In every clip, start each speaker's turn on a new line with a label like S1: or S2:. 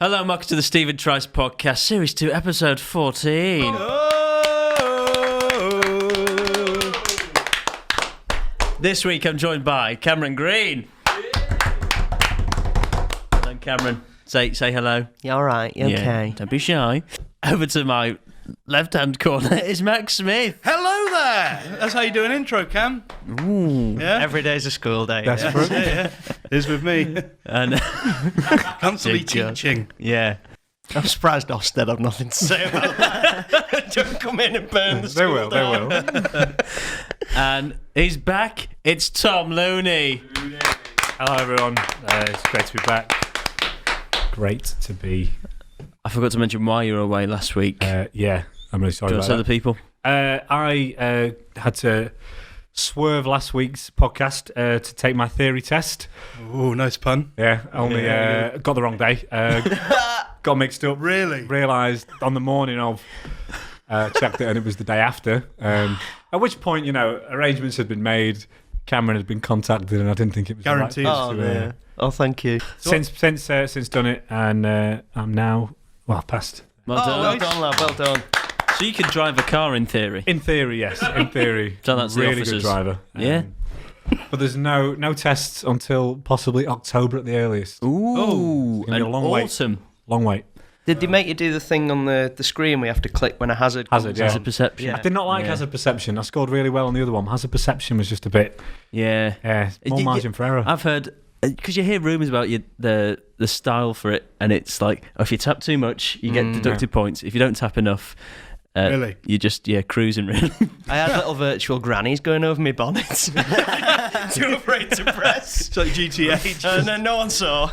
S1: Hello and welcome to the Stephen Trice Podcast, Series 2, Episode 14. Oh. This week I'm joined by Cameron Green. Hello, Cameron. Say hello.
S2: You alright? You okay?
S1: Don't be shy. Over to my left-hand corner is Max Smith.
S3: Hello there. That's how you do an intro, Cam.
S1: Ooh.
S3: Yeah.
S2: Every day's a school day.
S3: Desperate. Yeah. It is with me.
S1: And
S3: Constantly teaching.
S1: Yeah.
S2: I'm surprised Ofsted have nothing to say about that. Don't come in and burn the school down.
S4: They will.
S1: And he's back. It's Tom Looney.
S4: Hello, everyone. It's great to be back. Great to be.
S1: I forgot to mention why you were away last week.
S4: Yeah, I'm really sorry
S1: Do you want
S4: about
S1: to tell the
S4: that.
S1: people?
S4: I had to swerve last week's podcast to take my theory test.
S3: Oh, nice pun.
S4: Yeah, only got the wrong day. Got mixed up.
S3: Really?
S4: Realised on the morning of, checked it and it was the day after. At which point, arrangements had been made. Cameron had been contacted, and I didn't think it was
S3: Guaranteed.
S4: Right
S2: yeah. Oh, thank you.
S4: Since done it, and I'm now passed.
S1: Well done.
S2: Well done, lad. Well done.
S1: So you can drive a car in theory?
S4: In theory, yes. In theory,
S1: So that's the
S4: really
S1: officers.
S4: good driver.
S1: Yeah.
S4: But there's no tests until possibly October at the earliest.
S1: Ooh,
S4: It's gonna be
S1: an
S4: a long wait.
S1: autumn.
S4: Long wait.
S2: Did they make you do the thing on the screen where you have to click when a hazard comes?
S4: Hazard, yeah.
S1: Hazard perception.
S2: Yeah.
S4: I did not like
S1: Yeah.
S4: hazard perception. I scored really well on the other one. Hazard perception was just a bit,
S1: Yeah.
S4: more margin for error.
S1: I've heard, because you hear rumours about the style for it, and it's like, if you tap too much, you get deducted points. If you don't tap enough,
S3: Really?
S1: you're just, cruising, really.
S2: I had little virtual grannies going over my bonnet. Too afraid to press.
S3: It's like GTA.
S2: And then no one saw.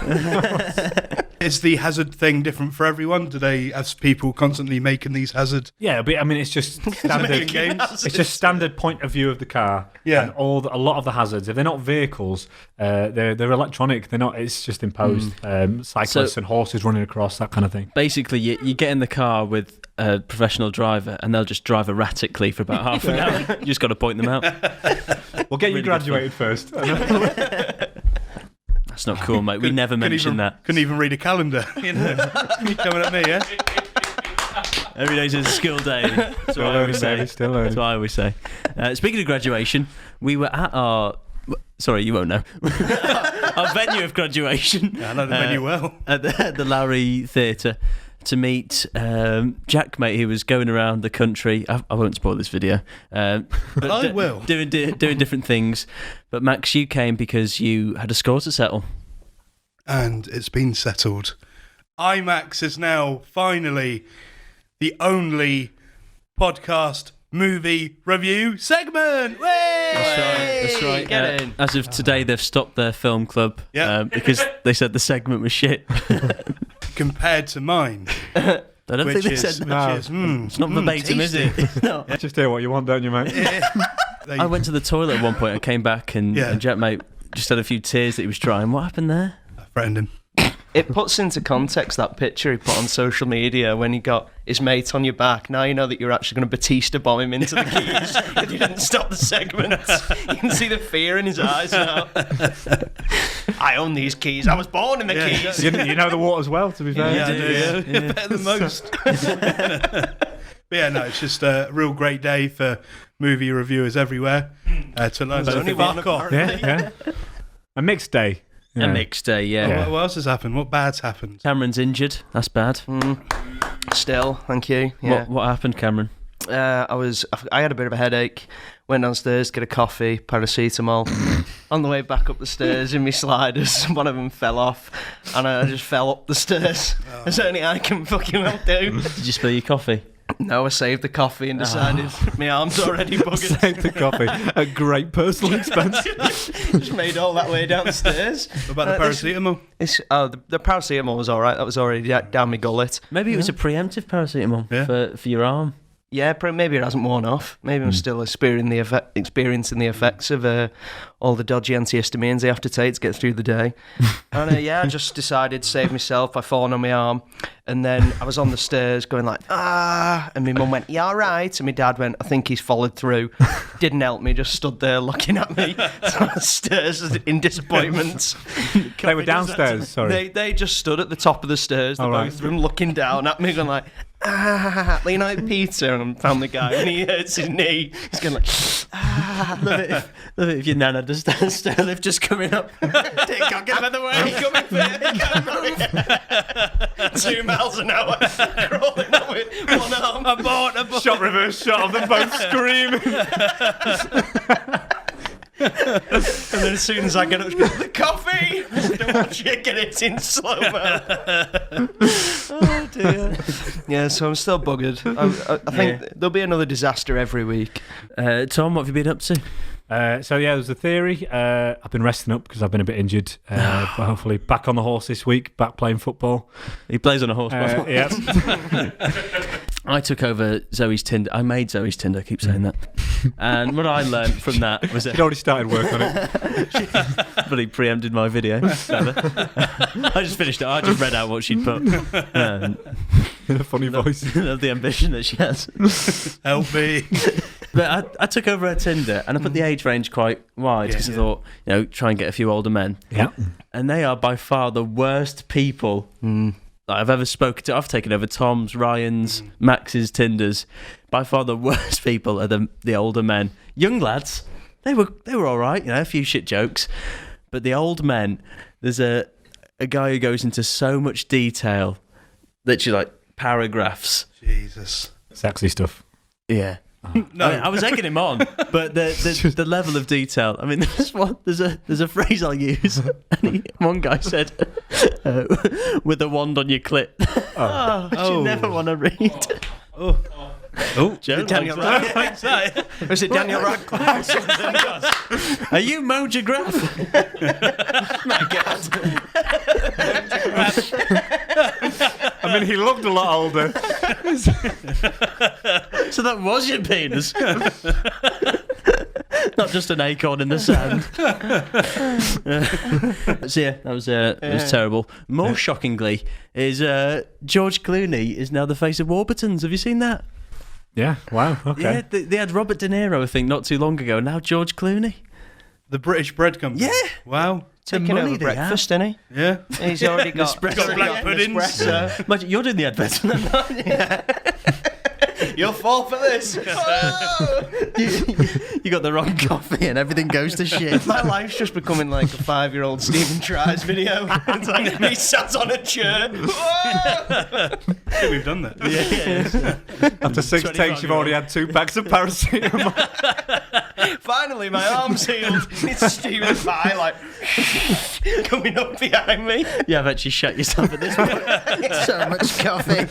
S3: Is the hazard thing different for everyone? Do they have people constantly making these hazard?
S4: Yeah, but I mean, it's just standard.
S3: Making games?
S4: It's just standard point of view of the car.
S3: Yeah.
S4: And a lot of the hazards, if they're not vehicles, they're electronic. They're not. It's just imposed. Cyclists and horses running across, that kind of thing.
S1: Basically, you get in the car with a professional driver, and they'll just drive erratically for about half an hour. You just got to point them out.
S4: We'll get
S1: Really
S4: you
S1: good
S4: graduated first.
S1: That's not cool, mate. We never mentioned that.
S3: Couldn't even read a calendar. You coming at me, yeah?
S1: Every day's a school day. That's what I always say.
S4: Still
S1: That's what I always say. Speaking of graduation, we were at our... Sorry, you won't know. Our venue of graduation.
S3: Yeah, I know the venue well.
S1: At the Lowry Theatre to meet Jack, mate, who was going around the country. I won't spoil this video. But
S3: I will.
S1: Doing different things. But Max, you came because you had a score to settle.
S3: And it's been settled. IMAX is now finally the only podcast movie review segment.
S1: That's right.
S2: Get in.
S1: As of today, they've stopped their film club because they said the segment was shit.
S3: Compared to mine.
S1: I don't think they
S3: Which
S1: said
S3: is,
S1: that. It's not verbatim, is
S3: tasty.
S1: it? No.
S4: Just hear what you want, don't you, mate?
S1: I went to the toilet at one point. I came back and Jack, mate, just had a few tears that he was trying. What happened there?
S3: I threatened him.
S2: It puts into context that picture he put on social media when he got his mate on your back. Now you know that you're actually going to Batista bomb him into the keys if you didn't stop the segment. You can see the fear in his eyes now. I own these keys. I was born in the keys.
S4: You know the waters well, to be fair.
S3: Yeah, I do, yeah. Better than most. But yeah, no, it's just a real great day for movie reviewers everywhere to learn
S2: There's
S3: to
S2: only
S3: fuck
S2: one,
S3: off.
S4: Yeah. A mixed day.
S1: A mixed day,
S3: What else has happened? What bad's happened?
S1: Cameron's injured. That's bad.
S2: Still, thank you. Yeah.
S1: What happened, Cameron?
S2: I had a bit of a headache. Went downstairs to get a coffee, paracetamol. On the way back up the stairs in my sliders, one of them fell off, and I just fell up the stairs. As only I can fucking well do.
S1: Did you spill your coffee?
S2: No, I saved the coffee and decided my arm's already buggered.
S4: Save the coffee at great personal expense.
S2: Just made all that way downstairs.
S3: What about the paracetamol?
S2: The paracetamol was all right. That was already down my gullet.
S1: Maybe it was a preemptive paracetamol
S3: Yeah.
S1: for your arm.
S2: Yeah, maybe it hasn't worn off. Maybe I'm still experiencing the effects of all the dodgy antihistamines I have to take to get through the day. And I just decided to save myself by falling on my arm. And then I was on the stairs going like, and my mum went, "You all right?" And my dad went, "I think he's followed through." Didn't help me, just stood there looking at me on the stairs in disappointment.
S4: They were downstairs, sorry.
S2: They just stood at the top of the stairs, the both of them looking down at me going like, you know, like Peter and Family Guy, when he hurts his knee, he's going like,
S1: Love it if your nana does that stairlift just coming up. Dick, can't get out of the way.
S2: I'm coming for 2 miles an hour, crawling up with one arm.
S3: Abort.
S4: Shot reverse shot of them both screaming.
S2: And then as soon as I get up, she goes, "The coffee!" Don't watch it, get it in slow-mo. Oh dear. Yeah, so I'm still buggered. I think there'll be another disaster every week.
S1: Tom, what have you been up to?
S4: There's a theory. I've been resting up because I've been a bit injured. But hopefully back on the horse this week, back playing football.
S1: He plays on a horse.
S4: Yeah.
S1: I took over Zoe's Tinder. I made Zoe's Tinder. I keep saying that. And what I learned from that was that
S4: She'd already started work on it.
S1: but he preempted my video. I just finished it. I just read out what she'd put.
S4: In a funny voice.
S1: Of the ambition that she has.
S3: Help me.
S1: But I took over her Tinder and I put the age range quite wide because I thought, try and get a few older men.
S4: Yeah.
S1: And they are by far the worst people that I've ever spoken to. I've taken over Tom's, Ryan's, Max's Tinders. By far the worst people are the older men. Young lads, they were all right, a few shit jokes. But the old men, there's a guy who goes into so much detail, literally like paragraphs.
S3: Jesus.
S4: Sexy stuff.
S1: Yeah.
S3: No.
S1: I was egging him on, but the level of detail. I mean, there's a phrase I'll use. And one guy said, "With a wand on your clit." You never want to read. Joe,
S3: Daniel Radcliffe.
S2: Was it Daniel Radcliffe?
S1: Are you Mo McGrath? My God.
S4: I mean, he looked a lot older.
S1: So that was your penis. Not just an acorn in the sand. So yeah, that was terrible. More shockingly is George Clooney is now the face of Warburton's. Have you seen that?
S4: Yeah, wow, okay.
S1: Yeah, they had Robert De Niro, I think, not too long ago. Now George Clooney.
S3: The British bread company.
S1: Yeah.
S3: Wow.
S2: Taking over breakfast, isn't he?
S3: Yeah.
S2: He's already got
S3: black puddings.
S2: espresso.
S1: Imagine, you're doing the advertisement, aren't you?
S2: You'll fall for this.
S1: You got the wrong coffee and everything goes to shit.
S2: My life's just becoming like a 5-year-old Stephen Tries video. It's like he sat on a chair.
S3: I think we've done that.
S1: Yeah.
S4: After 6 takes, you've already had 2 packs of paracetamol.
S2: Finally, my arm's healed. It's Stephen Pye, like, coming up behind me.
S1: You have actually shut yourself at this point. So much coffee.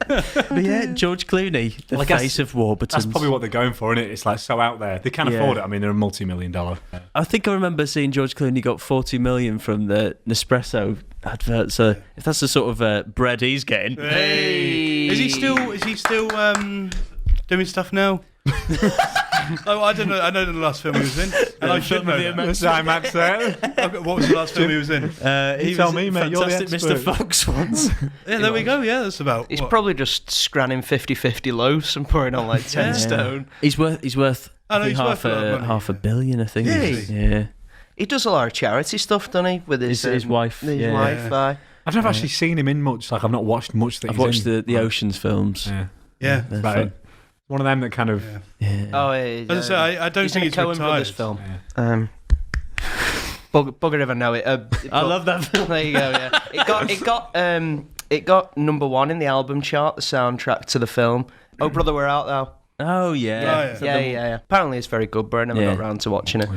S1: But yeah, George Clooney, the face of Warburton's.
S4: That's probably what they're going for, isn't it? It's like so out there. They can't afford it. I mean, they're a multi-million-dollar.
S1: I think I remember seeing George Clooney got 40 million from the Nespresso advert. So if that's the sort of bread he's getting,
S3: Hey. Is he still doing stuff now? Oh, I don't know. I know the last film he was in, and I should know that.
S4: IMAX there.
S3: What was the last film he was in?
S1: he
S4: tell
S1: was
S4: me, mate. You're the
S1: Fantastic
S4: expert.
S1: Mr. Fox once.
S3: Yeah, there we go. Yeah, that's about.
S2: He's
S3: what?
S2: probably just scranning 50-50 loaves and pouring on like 10 stone.
S1: He's worth.
S3: I know,
S1: I think
S3: he's worth a lot of money,
S1: half a billion. I think.
S3: Is he?
S1: Yeah.
S2: He does a lot of charity stuff, doesn't he? With his
S1: wife.
S2: His
S1: yeah.
S2: wife.
S4: I've never actually seen him in much. Like, I've not watched much that
S1: I've
S4: he's
S1: watched
S4: in.
S1: the Ocean's films.
S4: Yeah.
S3: Yeah.
S1: They're
S4: About
S1: fun.
S4: it. One of them that kind of...
S1: Yeah.
S2: Oh,
S3: As I say, I don't think he's
S2: Coen
S3: retired.
S2: Brothers film.
S4: Yeah.
S2: Bugger if I know it.
S1: I love that film.
S2: There you go. Yeah, it got number 1 in the album chart. The soundtrack to the film. Oh, Brother, We're Out Now.
S1: Oh yeah.
S2: Yeah. Apparently, it's very good, but I never got round to watching it.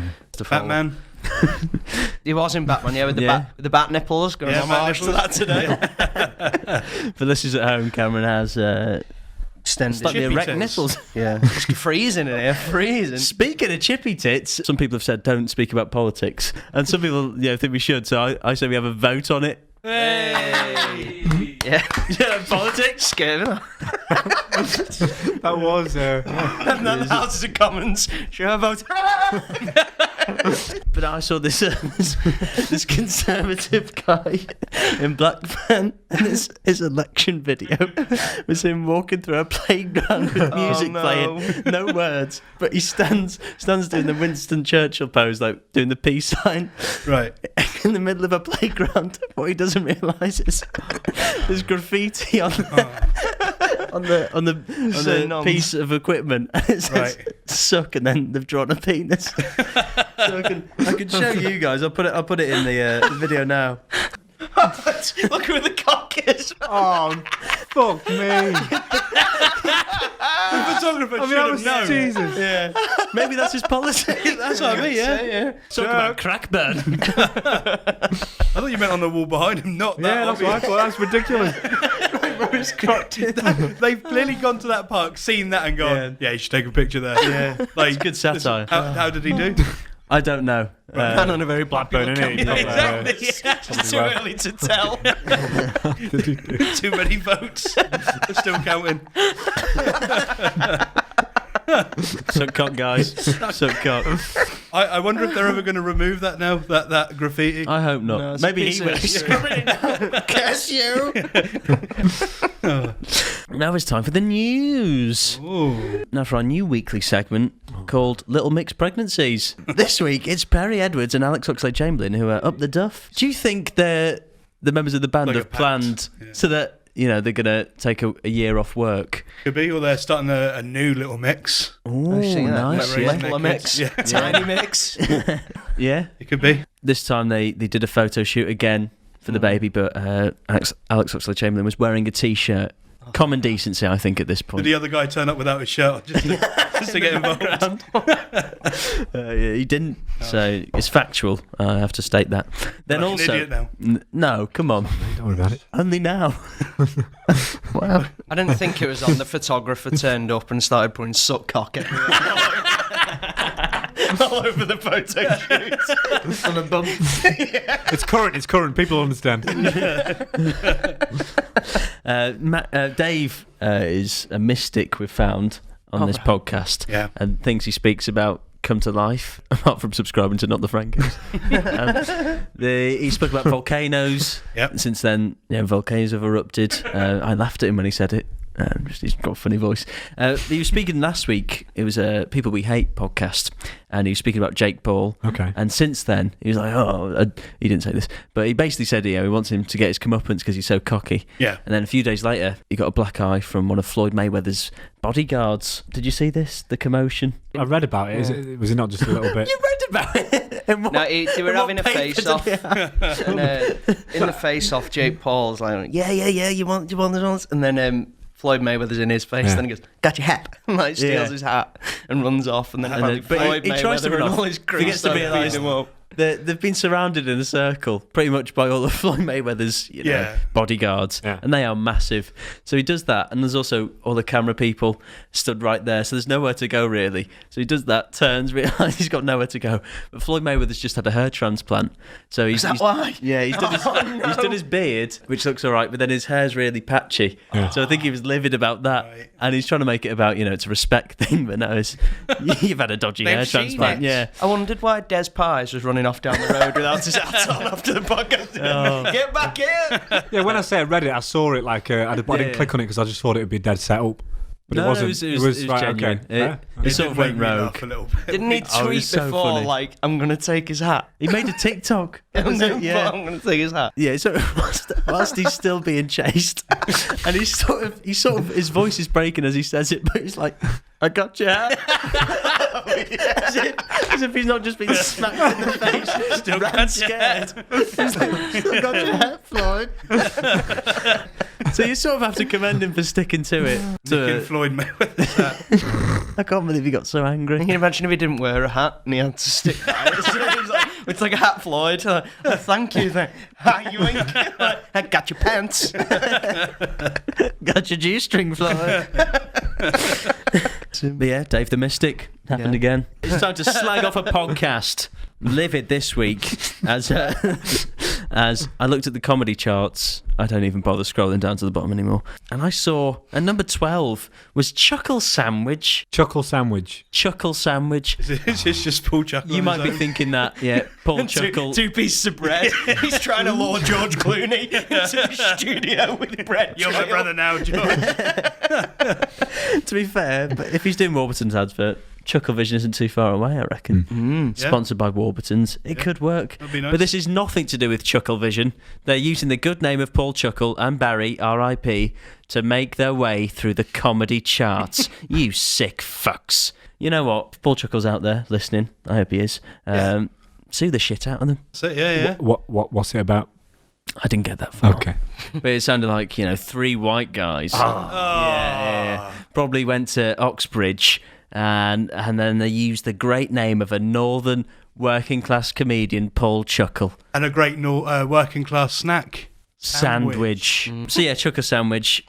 S3: Batman.
S2: He was in Batman, with the bat nipples. Going on homage to that today.
S1: For listeners at home, Cameron has
S2: Extended.
S1: slightly
S3: Chippy
S1: erect
S3: tits.
S1: nipples.
S2: Yeah, it's freezing in here. Freezing.
S1: Speaking of chippy tits, some people have said don't speak about politics, and some people think we should. So I say we have a vote on it.
S2: Hey. Yeah.
S1: Yeah, politics.
S2: Scared of
S4: That was.
S2: And then the Houses of Commons. Sure vote.
S1: But I saw this this conservative guy in black van, and his election video was him walking through a playground with music playing, no words, but he stands doing the Winston Churchill pose, like doing the peace sign,
S3: Right.
S1: in the middle of a playground. What he doesn't realise is there's graffiti on the piece of equipment, and it says "suck," and then they've drawn a penis. So I can show you guys. I'll put it in the video now.
S2: Look who the cock is.
S4: Oh, fuck me.
S3: The photographer should have known.
S4: Jesus.
S1: Yeah, maybe that's his policy. That's what I mean. Yeah. Talk about crack burn.
S3: I thought you meant on the wall behind him, not that.
S4: Yeah, that's what I thought. That's ridiculous.
S3: They've clearly gone to that park, seen that, and gone, yeah, you should take a picture there.
S1: Yeah,
S3: Like,
S1: it's good satire.
S3: How did he do?
S1: I don't know.
S2: Man on a very
S4: Blackburn,
S2: popular
S4: innit?
S2: campaign. Exactly. It's too early to tell.
S3: Too many votes. They're still counting.
S1: Suck cock, guys. Suck cock.
S3: I wonder if they're ever going to remove that now, that graffiti.
S1: I hope not.
S2: No, it's
S1: Maybe
S2: a
S1: he
S2: piece
S1: will.
S2: of- Scrubbing it down. Curse you.
S1: Now it's time for the news.
S3: Ooh.
S1: Now for our new weekly segment called Little Mixed Pregnancies. This week it's Perry Edwards and Alex Oxlade-Chamberlain who are up the duff. Do you think the members of the band
S3: Like a
S1: have
S3: pact,
S1: planned so that they're going to take a year off work?
S3: Could be, or they're starting a new little mix.
S1: Oh, nice.
S3: Like
S1: Yeah.
S3: raising
S2: Little
S3: their
S2: mix.
S3: kids. Yeah.
S2: Tiny mix.
S1: Yeah.
S3: It could be.
S1: This time they did a photo shoot again for the baby, but Alex Oxlade-Chamberlain was wearing a T-shirt. Common decency, I think, at this
S3: Did
S1: point.
S3: the other guy turn up without his shirt on just to get involved?
S1: Yeah, he didn't, so it's factual. I have to state that. Then
S3: Like an
S1: also,
S3: idiot now.
S1: No, come on,
S4: Don't worry about it.
S1: only now. Wow.
S2: I didn't think it was on. The photographer turned up and started putting suck cock everywhere. All over the photo shoot. On a bump.
S4: It's current. People understand.
S1: Dave is a mystic we've found on this podcast, and things he speaks about come to life, apart from subscribing to Not the Frankos. He spoke about volcanoes.
S3: Yep.
S1: Since then, volcanoes have erupted. I laughed at him when he said it. He's got a funny voice. He was speaking last week. It was a People We Hate podcast, and he was speaking about Jake Paul.
S4: Okay.
S1: And since then, he was like, he didn't say this, but he basically said, he wants him to get his comeuppance because he's so cocky.
S3: Yeah.
S1: And then a few days later, he got a black eye from one of Floyd Mayweather's bodyguards. Did you see this? The commotion?
S4: I read about it. Was it not just a little bit?
S1: You read about it?
S2: No, they were having a face-off. And in the face-off, Jake Paul's like, yeah, you want this? And then Floyd Mayweather's in his face, then he goes, got your hat, and like steals his hat and runs off, and then apparently Floyd
S1: he tries to
S2: Mayweather
S1: run
S2: and
S1: off.
S2: all his crew
S1: Forgets to
S2: start
S1: realise
S2: beating him up.
S1: they've been surrounded in a circle pretty much by all of Floyd Mayweather's bodyguards, and they are massive. So he does that, and there's also all the camera people stood right there, so there's nowhere to go really. So he does that, turns, realises he's got nowhere to go. But Floyd Mayweather's just had a hair transplant, so he's
S2: why?
S1: Yeah, he's done his beard, which looks all right, but then his hair's really patchy. So I think he was livid about that, and he's trying to make it about it's a respect thing, but no, you've had a dodgy hair transplant. Yeah.
S2: I wondered why Des Pies was running off down the road without his hat on after the podcast. Get back in!
S4: Yeah, when I say I read it, I saw it like I didn't click on it because I just thought it would be a dead setup. But
S1: No,
S4: it wasn't.
S1: it was
S4: right,
S1: genuine.
S4: okay.
S1: It sort of
S3: did
S1: went
S3: make me
S1: rogue.
S3: laugh a little bit.
S2: Didn't he
S1: it
S2: tweet
S1: was so
S2: before,
S1: funny.
S2: like, I'm going to take his hat?
S1: He made a TikTok. That was it, yeah.
S2: I'm going to take his hat.
S1: Yeah, so whilst he's still being chased, and he's sort of his voice is breaking as he says it, but he's like, I got your hat. as if he's not just been smacked in the face, still ran scared. He's like, still got your hat, Floyd. So you sort of have to commend him for sticking to it.
S3: Nicking Floyd Mayweather's hat.
S1: I can't believe he got so angry.
S2: Can you imagine if he didn't wear a hat and he had to stick by it? So he's like, it's like a hat, Floyd. Like, oh, thank you. Like, yoink. Like, I got your pants.
S1: Got your G-string, Floyd. But yeah, Dave the Mystic happened again. It's time to slag off a podcast. Livid this week as as I looked at the comedy charts. I don't even bother scrolling down to the bottom anymore. And I saw at number 12 was Chuckle Sandwich.
S4: Chuckle Sandwich.
S1: Chuckle Sandwich.
S3: Is this just Paul Chuckle?
S1: You
S3: on
S1: might
S3: his
S1: be
S3: own?
S1: thinking that, yeah. Paul Chuckle.
S2: Two pieces of bread. He's trying to lure George Clooney into the studio with bread.
S3: You're my brother now, George.
S1: To be fair, but if he's doing Warburton's advert, Chuckle Vision isn't too far away, I reckon.
S3: Yeah.
S1: Sponsored by Warburton's. It could work.
S3: That'd be nice.
S1: But this is nothing to do with Chuckle Vision. They're using the good name of Paul Chuckle and Barry, R.I.P., to make their way through the comedy charts. You sick fucks. You know what? Paul Chuckle's out there listening. I hope he is. Sue the shit out of them.
S3: So, yeah.
S4: What's it about?
S1: I didn't get that far.
S4: Okay.
S1: But it sounded like, 3 white guys. Yeah. Probably went to Oxbridge and then they used the great name of a northern working class comedian, Paul Chuckle.
S3: And a great working class snack.
S1: Sandwich. So yeah, Chuckle Sandwich.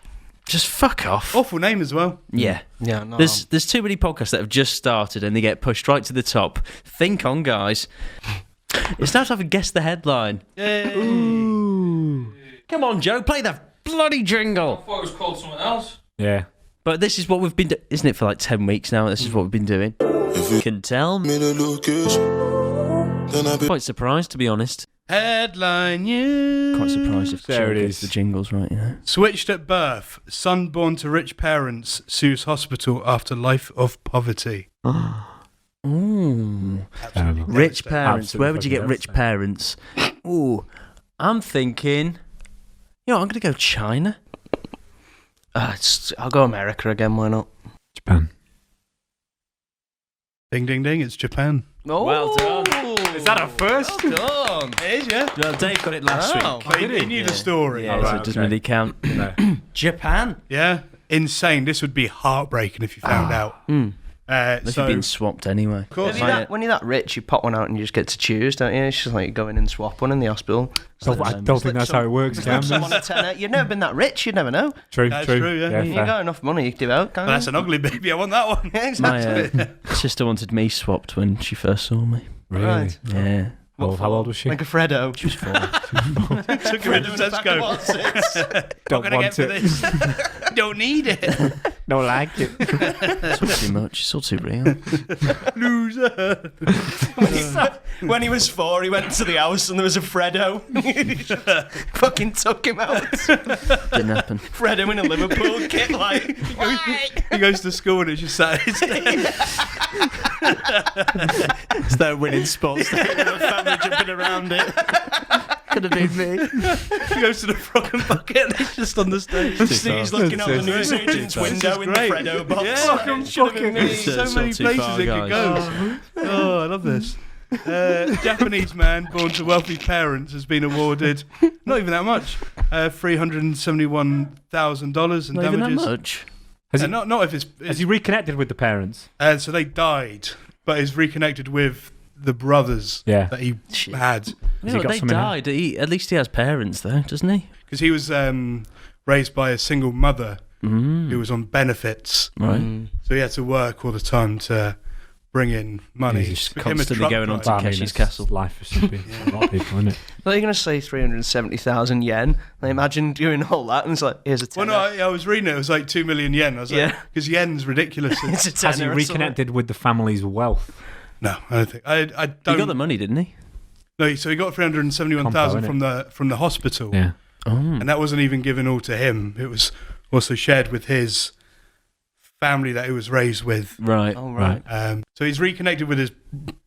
S1: Just fuck off.
S3: Awful name as well.
S1: Yeah.
S2: Yeah, no.
S1: There's too many podcasts that have just started and they get pushed right to the top. Think on, guys. It's now time to guess the headline.
S3: Yay.
S1: Come on, Joe, play that bloody jingle.
S5: I thought it was called something else.
S4: Yeah.
S1: But this is what we've been doing, isn't it, for like 10 weeks now? This is what we've been doing. Can tell. Quite surprised, to be honest.
S3: Headline news.
S1: Quite surprised if
S4: There
S1: Joe
S4: it
S1: gets
S4: is.
S1: the jingles right,
S3: Switched at birth. Son born to rich parents sues hospital after life of poverty.
S1: Ooh.
S4: Terrible.
S1: Rich parents.
S4: Absolutely
S1: Where would you get
S4: fucking
S1: rich parents? Ooh. I'm thinking, I'm going to go China.
S2: I'll go America again, why not?
S4: Japan.
S3: Ding, ding, ding. It's Japan.
S2: Oh,
S1: Well done.
S4: Is that a first?
S2: Well done.
S3: It is, yeah.
S1: Well, Dave got it last
S2: Wow.
S1: week.
S3: But he
S4: did he?
S3: knew the story.
S1: Yeah,
S4: Oh,
S1: so
S4: right,
S1: it doesn't
S4: okay.
S1: really count.
S4: No.
S1: Japan.
S3: Yeah. Insane. This would be heartbreaking if you found out.
S1: They've been swapped anyway.
S3: Of course.
S2: When you're that rich, you pop one out and you just get to choose, don't you? It's just like you go in and swap one in the hospital.
S4: I don't think that's how it works, Cam.
S2: Someone a tenner. You've never been that rich, you'd never know.
S4: True,
S3: That's
S4: true.
S3: true, yeah.
S2: You
S4: fair.
S2: got enough money, you can do out, can't
S3: But
S2: you?
S3: that's an ugly baby. I want that one.
S2: Yeah, exactly.
S1: My sister wanted me swapped when she first saw me.
S4: Really?
S2: Right.
S1: Yeah.
S4: How old was she?
S2: Like a Freddo.
S1: She was 4.
S3: Took her into Tesco.
S4: Don't
S3: What can I
S4: want
S3: get for
S4: it.
S3: this? Don't need it.
S4: Don't like it.
S1: It's all too much. It's all too real.
S3: Loser.
S2: When he was 4, he went to the house and there was a Freddo. Fucking took him out.
S1: Didn't happen.
S2: Freddo in a Liverpool kit, like.
S3: He goes to school and it's just sat at his desk.
S1: It's their winning sports day with a family jumping around it. Could have been me.
S3: He goes to the frog and bucket and it's just on the stage.
S2: He's looking out the newsagent's window in the
S3: great.
S2: Freddo box.
S3: Yeah,
S2: fucking
S1: It's
S3: so
S1: not
S3: many
S1: too
S3: places
S1: far,
S3: it could go.
S1: guys.
S3: Oh, I love this. Japanese man born to wealthy parents has been awarded not even that much, $371,000 in
S1: Not even that
S3: damages.
S1: much.
S4: Has he,
S3: Not if it's
S4: has he reconnected with the parents?
S3: so they died, but is reconnected with the brothers
S4: Yeah.
S3: that he
S1: Shit.
S3: had
S1: You
S4: he
S1: know,
S4: got
S1: they
S4: something now?
S1: died. At least he has parents, though, doesn't he?
S3: because he was raised by a single mother who was on benefits,
S1: Right.
S3: so he had to work all the time to bring in money.
S1: He's just
S3: Became a
S1: constantly
S3: truck
S1: going on
S3: driver.
S1: to Takeshi's castle.
S4: Life for some people, a lot of people, isn't it?
S2: Well, you're going to say 370,000 yen. I imagine doing all that and it's like, here's a
S3: Well,
S2: tenner.
S3: no, I was reading it. It was like 2 million yen. I was like,
S2: Yeah.
S3: because yen's ridiculous.
S2: It's a
S4: Has he
S2: tenner or something.
S4: reconnected with the family's wealth?
S3: No, I don't think. I
S1: He
S3: don't.
S1: got the money, didn't he?
S3: No, so he got 371,000
S4: Compo,
S3: from the hospital,
S4: Yeah.
S1: Oh.
S3: and that wasn't even given all to him. It was also shared with his family that he was raised with.
S1: Right.
S2: Oh, right.
S3: So he's reconnected with his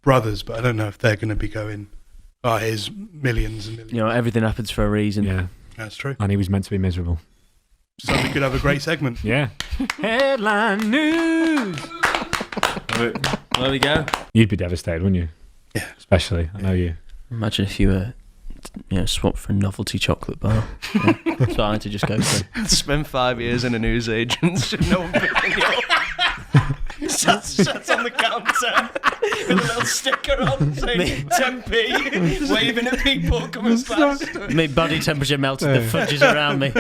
S3: brothers, but I don't know if they're going to be going. Oh, his millions and millions.
S1: You know, everything happens for a reason.
S4: Yeah.
S3: That's true.
S4: And he was meant to be miserable.
S3: So we could have a great segment.
S4: Yeah. Headline news.
S1: There we go.
S4: You'd be devastated, wouldn't you?
S3: Yeah.
S4: Especially, I know you.
S1: Imagine if you were, swapped for a novelty chocolate bar. Yeah. That's what I had to just go for.
S2: Spend 5 years in a newsagent. No one picking you up. Sats on the counter with a little sticker on saying Tempe, waving at people coming past.
S1: My body temperature melted. The fudge is around me.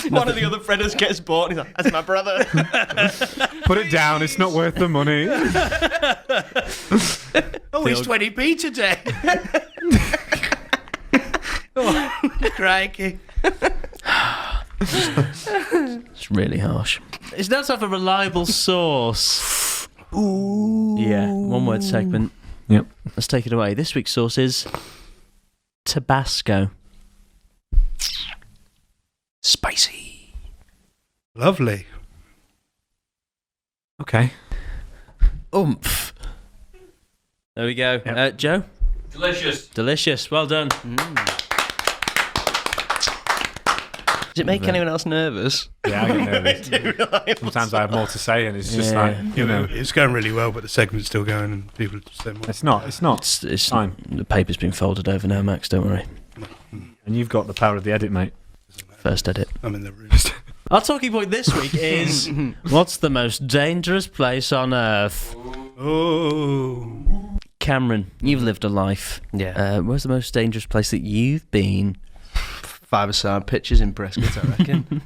S2: One of the other Freddos gets bought and he's like, that's my brother.
S4: Put it down, it's not worth the money.
S3: Oh, it's 20p today. Crikey.
S1: It's really harsh. It's now time for reliable source.
S2: Ooh.
S1: Yeah, one word segment.
S4: Yep.
S1: Let's take it away. This week's source is Tabasco.
S2: Spicy.
S3: Lovely.
S4: Okay.
S1: Oomph. There we go.
S4: Yep.
S1: Joe? Delicious. Well done.
S2: Does it make anyone else nervous?
S4: Yeah, I get nervous. Sometimes I have more to say, and it's just like, you know,
S3: It's going really well, but the segment's still going, and people are just saying more.
S4: it's not.
S1: It's
S4: Fine.
S1: The paper's been folded over now, Max. Don't worry.
S4: And you've got the power of the edit, mate.
S1: First edit.
S3: I'm in the room.
S1: Our talking point this week is what's the most dangerous place on Earth?
S3: Oh.
S1: Cameron, you've lived a life.
S2: Yeah.
S1: Where's the most dangerous place that you've been?
S2: 5-a-side pitches in Prescott, I reckon.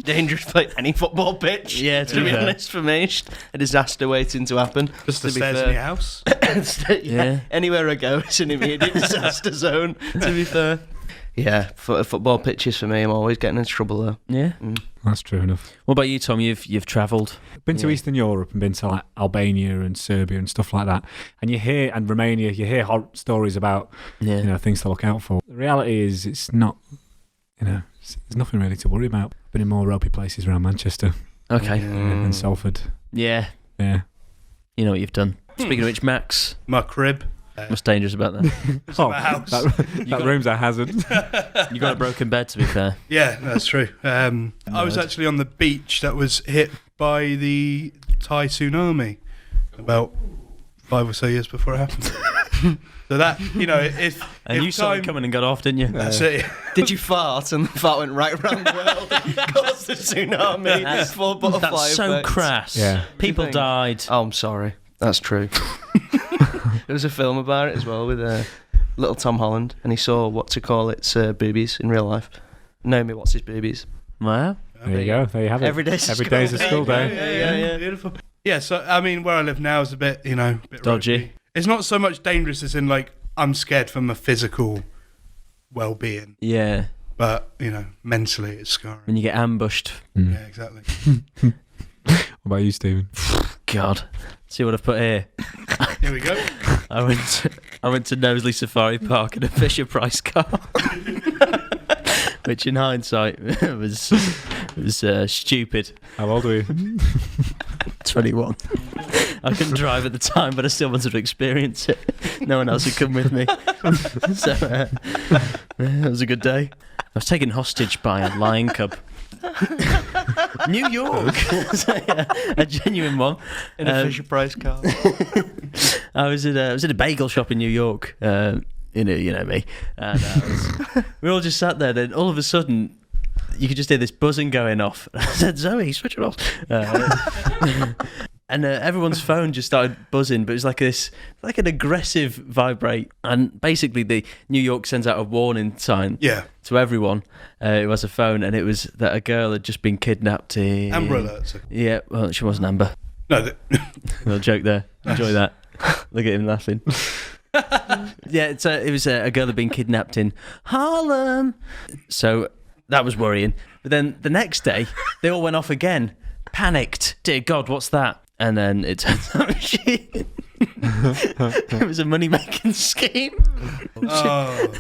S2: Dangerous place. Any football pitch.
S1: Yeah,
S2: to be honest, for me, a disaster waiting to happen.
S3: Just the
S2: to be
S3: stairs
S2: fair.
S3: in your house.
S1: Yeah.
S2: Anywhere I go, it's an immediate disaster zone. To be fair. Yeah, football pitches for me. I'm always getting into trouble though.
S1: Yeah.
S4: That's true enough.
S1: What about you, Tom? You've travelled.
S4: Been to Eastern Europe and been to like Albania and Serbia and stuff like that. And Romania, you hear horror stories about,
S1: Yeah.
S4: you know, things to look out for. The reality is it's not, you know, there's nothing really to worry about. Been in more ropey places around Manchester
S1: Okay.
S4: and Salford.
S1: Yeah.
S4: Yeah.
S1: You know what you've done. Speaking of which, Max,
S3: My crib.
S1: what's dangerous about that?
S4: Oh,
S3: my house.
S4: that room's a hazard.
S1: You got a broken bed, to be fair.
S3: Yeah, that's true. I was actually on the beach that was hit by the Thai tsunami about 5 or so years before it happened. So that, you know, if
S1: You saw it coming and got off, didn't you?
S3: That's it.
S2: Did you fart and the fart went right around the world? Caused the tsunami. Full butterfly
S1: That's so
S2: effect.
S1: crass.
S4: Yeah.
S1: People
S2: think?
S1: died.
S2: Oh, I'm sorry. That's true. There was a film about it as well with little Tom Holland, and he saw its boobies in real life. Naomi, what's his boobies?
S1: Wow.
S4: There you go. There you have it.
S2: Every day's a
S4: Every
S2: school
S4: day's a
S2: day.
S4: school day.
S2: Yeah.
S3: Beautiful. Yeah, so, I mean, where I live now is a bit, you know, a bit
S1: Dodgy.
S3: ropey. It's not so much dangerous as in, like, I'm scared for my physical well-being,
S1: Yeah.
S3: but, you know, mentally it's scarring.
S1: When you get ambushed.
S3: Yeah, exactly.
S4: What about you, Stephen?
S1: God. See what I've put here.
S3: Here we go.
S1: I went to Knowsley Safari Park in a Fisher Price car, which in hindsight was stupid.
S4: How old are you?
S1: 21. I couldn't drive at the time, but I still wanted to experience it. No one else had come with me, so it was a good day. I was taken hostage by a lion cub. New York. So, yeah, a genuine one.
S2: In a Fisher Price car.
S1: I was in a bagel shop in New York. You know me. And we all just sat there. Then all of a sudden, you could just hear this buzzing going off. I said, "Zoe, switch it off." And everyone's phone just started buzzing, but it was like an aggressive vibrate. And basically, the New York sends out a warning sign to everyone who has a phone, and it was that a girl had just been kidnapped.
S3: Amber alerts.
S1: Yeah, well, she wasn't Amber.
S3: No,
S1: Little joke there. Enjoy that. Look at him laughing. Yeah, it was a girl that had been kidnapped in Harlem. So that was worrying. But then the next day, they all went off again, panicked. Dear God, what's that? And then it turns out it was a money-making scheme.
S3: oh, God.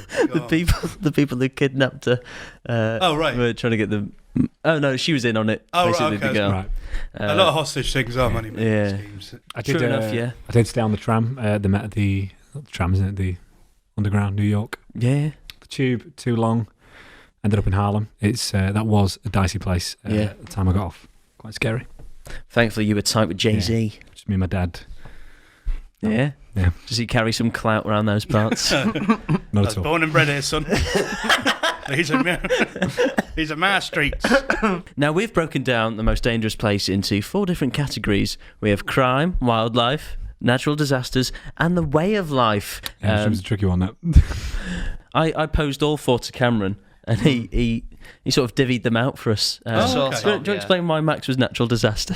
S1: The people who kidnapped her
S3: right.
S1: were trying to get them. Oh no, she was in on it.
S3: Oh, right,
S1: basically,
S3: okay,
S1: the girl.
S4: Right.
S3: A lot of hostage things are money making
S1: Yeah.
S3: schemes.
S1: True enough, yeah.
S4: I did stay on the tram. The tram, isn't it? The Underground, New York.
S1: Yeah.
S4: The tube, too long. Ended up in Harlem. That was a dicey place at the time I got off. Quite scary.
S1: Thankfully, you were tight with Jay-Z.
S4: Just me and my dad.
S1: Yeah.
S4: Yeah.
S1: Does he carry some clout around those parts?
S4: Not
S3: I
S4: at
S3: was
S4: all.
S3: born and bred here, son. He's a my streets.
S1: Now, we've broken down the most dangerous place into 4 different categories. We have crime, wildlife, natural disasters, and the way of life.
S4: Yeah, it was a tricky one, that.
S1: I posed all 4 to Cameron, and he sort of divvied them out for us.
S3: okay.
S1: Do you want to explain why Max was natural disaster?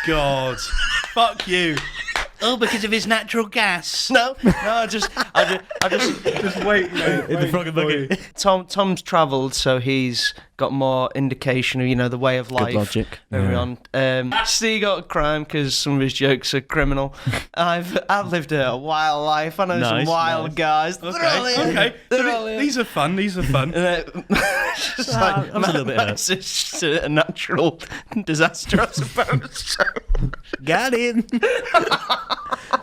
S3: God. Fuck you. Oh, because of his natural gas.
S2: No, I just
S3: Just wait.
S1: In the frog and bucket.
S2: Tom's travelled, so he's got more indication of the way of life.
S1: Good logic.
S2: Everyone. Steve got a crime because some of his jokes are criminal. I've lived a wild life. I know some
S1: Nice,
S2: wild
S1: nice.
S2: guys. They're all in.
S3: Okay.
S2: They're all in.
S3: These are fun.
S2: Just
S1: I was a little bit hurt.
S2: it's just a natural disaster, I suppose.
S1: Got in.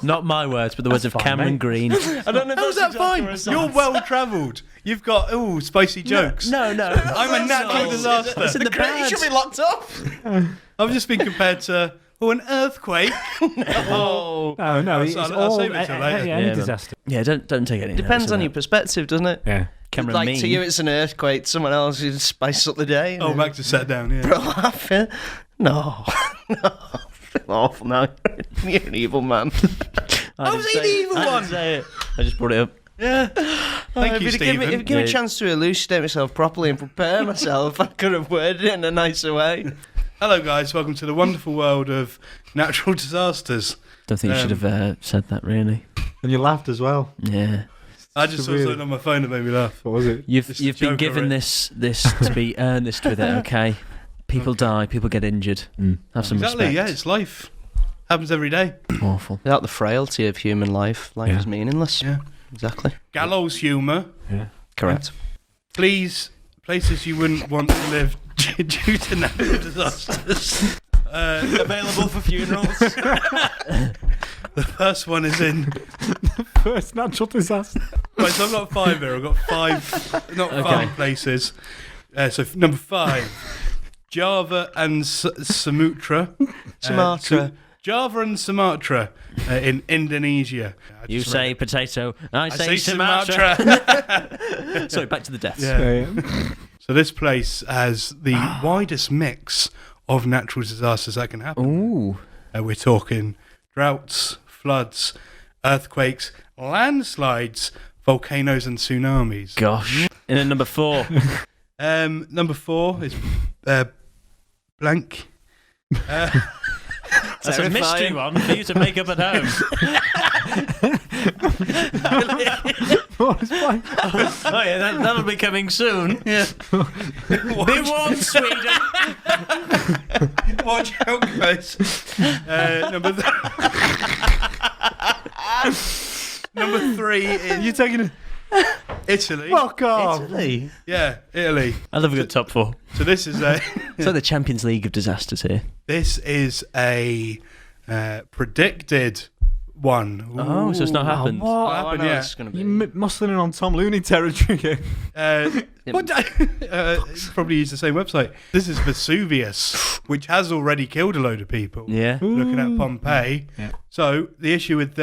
S1: Not my words, but the words of
S4: fine,
S1: Cameron
S4: mate.
S1: Green.
S2: I don't know if
S3: How's
S2: that's
S3: that fine?
S2: disaster or
S3: You're
S2: not.
S3: well travelled. You've got spicy jokes.
S1: No.
S3: I'm a natural
S1: It's
S3: disaster.
S1: in the
S2: You
S1: bad.
S2: should be locked up.
S3: I've just been compared to an earthquake.
S2: Oh.
S4: No, it's
S3: I'll
S4: all
S3: save it till later.
S4: any
S1: Yeah, man.
S4: disaster.
S1: Yeah, don't take any.
S2: Depends
S1: notice
S2: on
S1: of
S2: your
S1: that.
S2: perspective, doesn't it?
S4: Yeah.
S1: Cameron
S2: Like
S1: Mean.
S2: to you, it's an earthquake. To someone else, you spice up the day.
S3: Oh, Max has sat down. Yeah.
S2: Bro, I feel no. I feel awful now. You're an evil man.
S1: I
S3: was
S1: didn't
S3: he the
S1: say it.
S3: evil
S1: I didn't
S3: one?
S1: say it. I just brought it up.
S3: Yeah. Thank
S2: If
S3: you,
S2: you'd give me
S3: Stephen.
S2: a chance to elucidate myself properly and prepare myself, I could have worded it in a nicer way.
S3: Hello, guys. Welcome to the wonderful world of natural disasters.
S1: Don't think you should have said that, really.
S4: And you laughed as well.
S1: Yeah.
S3: I just saw
S4: Really-
S3: something on my phone that made me laugh.
S4: What was it?
S1: You've
S3: It's a
S1: been
S3: joke,
S1: given
S3: alright.
S1: this to be earnest with it, okay? People die, people get injured. Have some
S3: Exactly.
S1: respect.
S3: Yeah, it's life. Happens every day.
S1: Awful.
S2: Without the frailty of human life, life
S4: Yeah.
S2: is meaningless.
S3: Yeah.
S2: Exactly.
S3: Gallows humour.
S4: Yeah.
S2: Correct.
S3: Please, places you wouldn't want to live due to natural disasters.
S2: Available for funerals.
S3: The first one is in.
S4: First natural disaster.
S3: Right, so I've got 5 here. I've got 5, not
S1: Okay.
S3: 5 places. Number 5, Java and Sumatra.
S2: Sumatra.
S3: Java and Sumatra in Indonesia.
S1: You say potato, I say
S3: Sumatra.
S1: Sumatra. Sorry, back to the deaths.
S3: Yeah. So this place has the widest mix of natural disasters that can happen.
S1: Ooh.
S3: We're talking droughts, floods, earthquakes, landslides, volcanoes and tsunamis.
S1: Gosh. And then number 4.
S3: Number 4 is blank.
S1: That's a mystery one for you to make up at home.
S4: What is blank?
S1: Oh yeah, that'll be coming soon.
S3: Yeah.
S1: Be warned, Sweden.
S3: Watch out, guys. Number 3 is
S4: You taking it?
S3: Italy.
S4: Fuck off.
S1: Italy.
S3: Yeah, Italy.
S1: I love a good top 4.
S3: So this is a
S1: It's like the Champions League of disasters here.
S3: predicted one.
S1: Oh, so it's not happened.
S4: What?
S3: What
S2: I
S3: happened?
S2: know
S3: Yeah.
S2: it's going to
S4: You
S2: be.
S4: muscling in on Tom Looney territory here.
S3: Probably use the same website. This is Vesuvius, which has already killed a load of people.
S1: Yeah.
S3: Looking at Pompeii.
S4: Yeah.
S3: So the issue with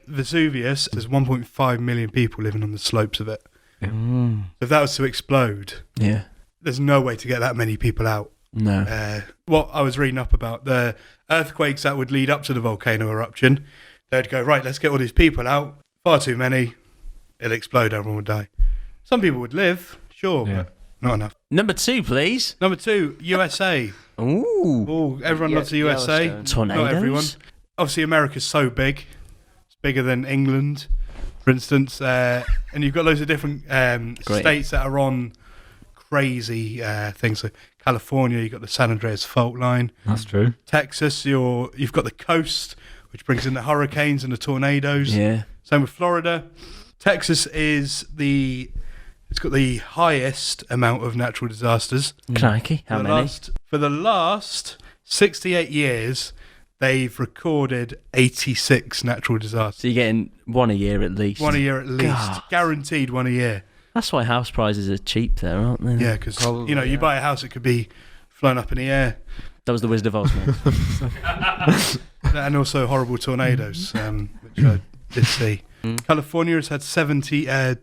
S3: Vesuvius, there's 1.5 million people living on the slopes of it.
S1: Mm.
S3: So if that was to explode,
S1: Yeah.
S3: there's no way to get that many people out.
S1: No.
S3: What I was reading up about, the earthquakes that would lead up to the volcano eruption, they'd go, right, let's get all these people out. Far too many. It'll explode, everyone would die. Some people would live, sure,
S4: Yeah.
S3: but not enough.
S1: Number 2, please.
S3: Number 2, USA.
S1: Ooh.
S3: Oh, everyone
S2: Yeah,
S3: loves the USA.
S2: Yellowstone.
S1: Tornadoes.
S3: Not everyone. Obviously, America's so big. It's bigger than England, for instance. And you've got loads of different
S1: Great.
S3: states that are on crazy things. So California, you've got the San Andreas fault line.
S4: That's true.
S3: Texas, you've got the coast, which brings in the hurricanes and the tornadoes.
S1: Yeah.
S3: Same with Florida. Texas it's got the highest amount of natural disasters.
S1: Crikey. How many?
S3: For the last 68 years, they've recorded 86 natural disasters.
S1: So you're getting one a year at least.
S3: One a year at least.
S1: God.
S3: Guaranteed one a year.
S1: That's why house prices are cheap there, aren't they?
S3: Yeah, because
S2: Probably,
S3: you
S2: yeah.
S3: buy a house, it could be flown up in the air.
S1: That was the Wizard of Oz, mate.
S3: And also horrible tornadoes, which I did see. California has had 78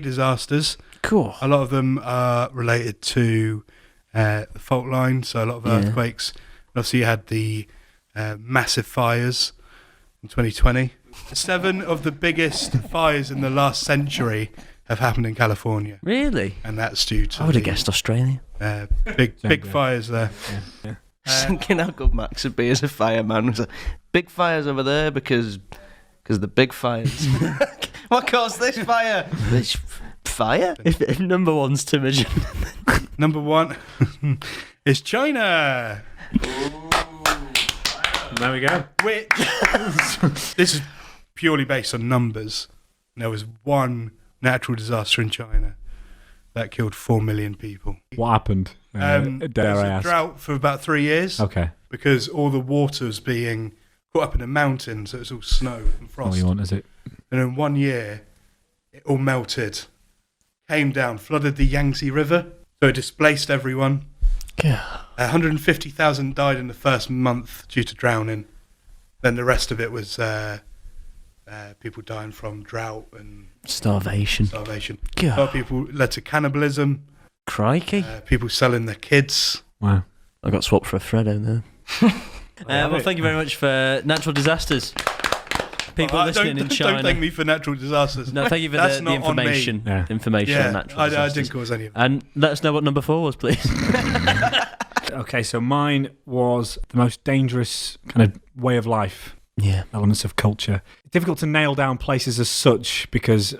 S3: disasters.
S1: Cool.
S3: A lot of them are related to the fault line, so a lot of
S1: Yeah.
S3: earthquakes. And obviously, you had the massive fires in 2020. 7 of the biggest fires in the last century have happened in California,
S1: Really?
S3: and that's due to
S1: I would have
S3: the,
S1: guessed Australia.
S3: big
S4: Yeah.
S3: fires there.
S4: Yeah.
S2: Thinking how good Max would be as a fireman. Was like, big fires over there because the big fires. What caused this fire? This fire?
S1: If number one's Timogen.
S3: Number one is China.
S4: There we go.
S3: Which this is purely based on numbers. There was one natural disaster in China that killed 4 million people.
S4: What happened?
S3: There
S4: Dare
S3: was
S4: I
S3: a
S4: ask?
S3: drought for about 3 years
S4: Okay.
S3: because all the water was being caught up in the mountains, so it's all snow and frost.
S4: All you want, is it?
S3: And in 1 year, it all melted, came down, flooded the Yangtze River, so it displaced everyone.
S1: Yeah.
S3: 150,000 died in the first month due to drowning. Then the rest of it was people dying from drought and
S1: Starvation.
S3: starvation.
S1: God.
S3: A lot of people led to cannibalism.
S1: Crikey.
S3: People selling their kids.
S4: Wow.
S1: I got swapped for a Freddo there. Well, thank you very much for natural disasters. People listening in China.
S3: Don't thank me for natural disasters.
S1: No, thank you for
S3: That's
S1: the
S3: not on me.
S1: information.
S4: Yeah.
S1: Information on
S3: Yeah,
S1: natural
S3: I
S1: disasters.
S3: didn't cause any of that.
S1: And let us know what number 4 was, please.
S4: Okay, so mine was the most dangerous kind of way of life,
S1: Yeah.
S4: elements of culture. Difficult to nail down places as such because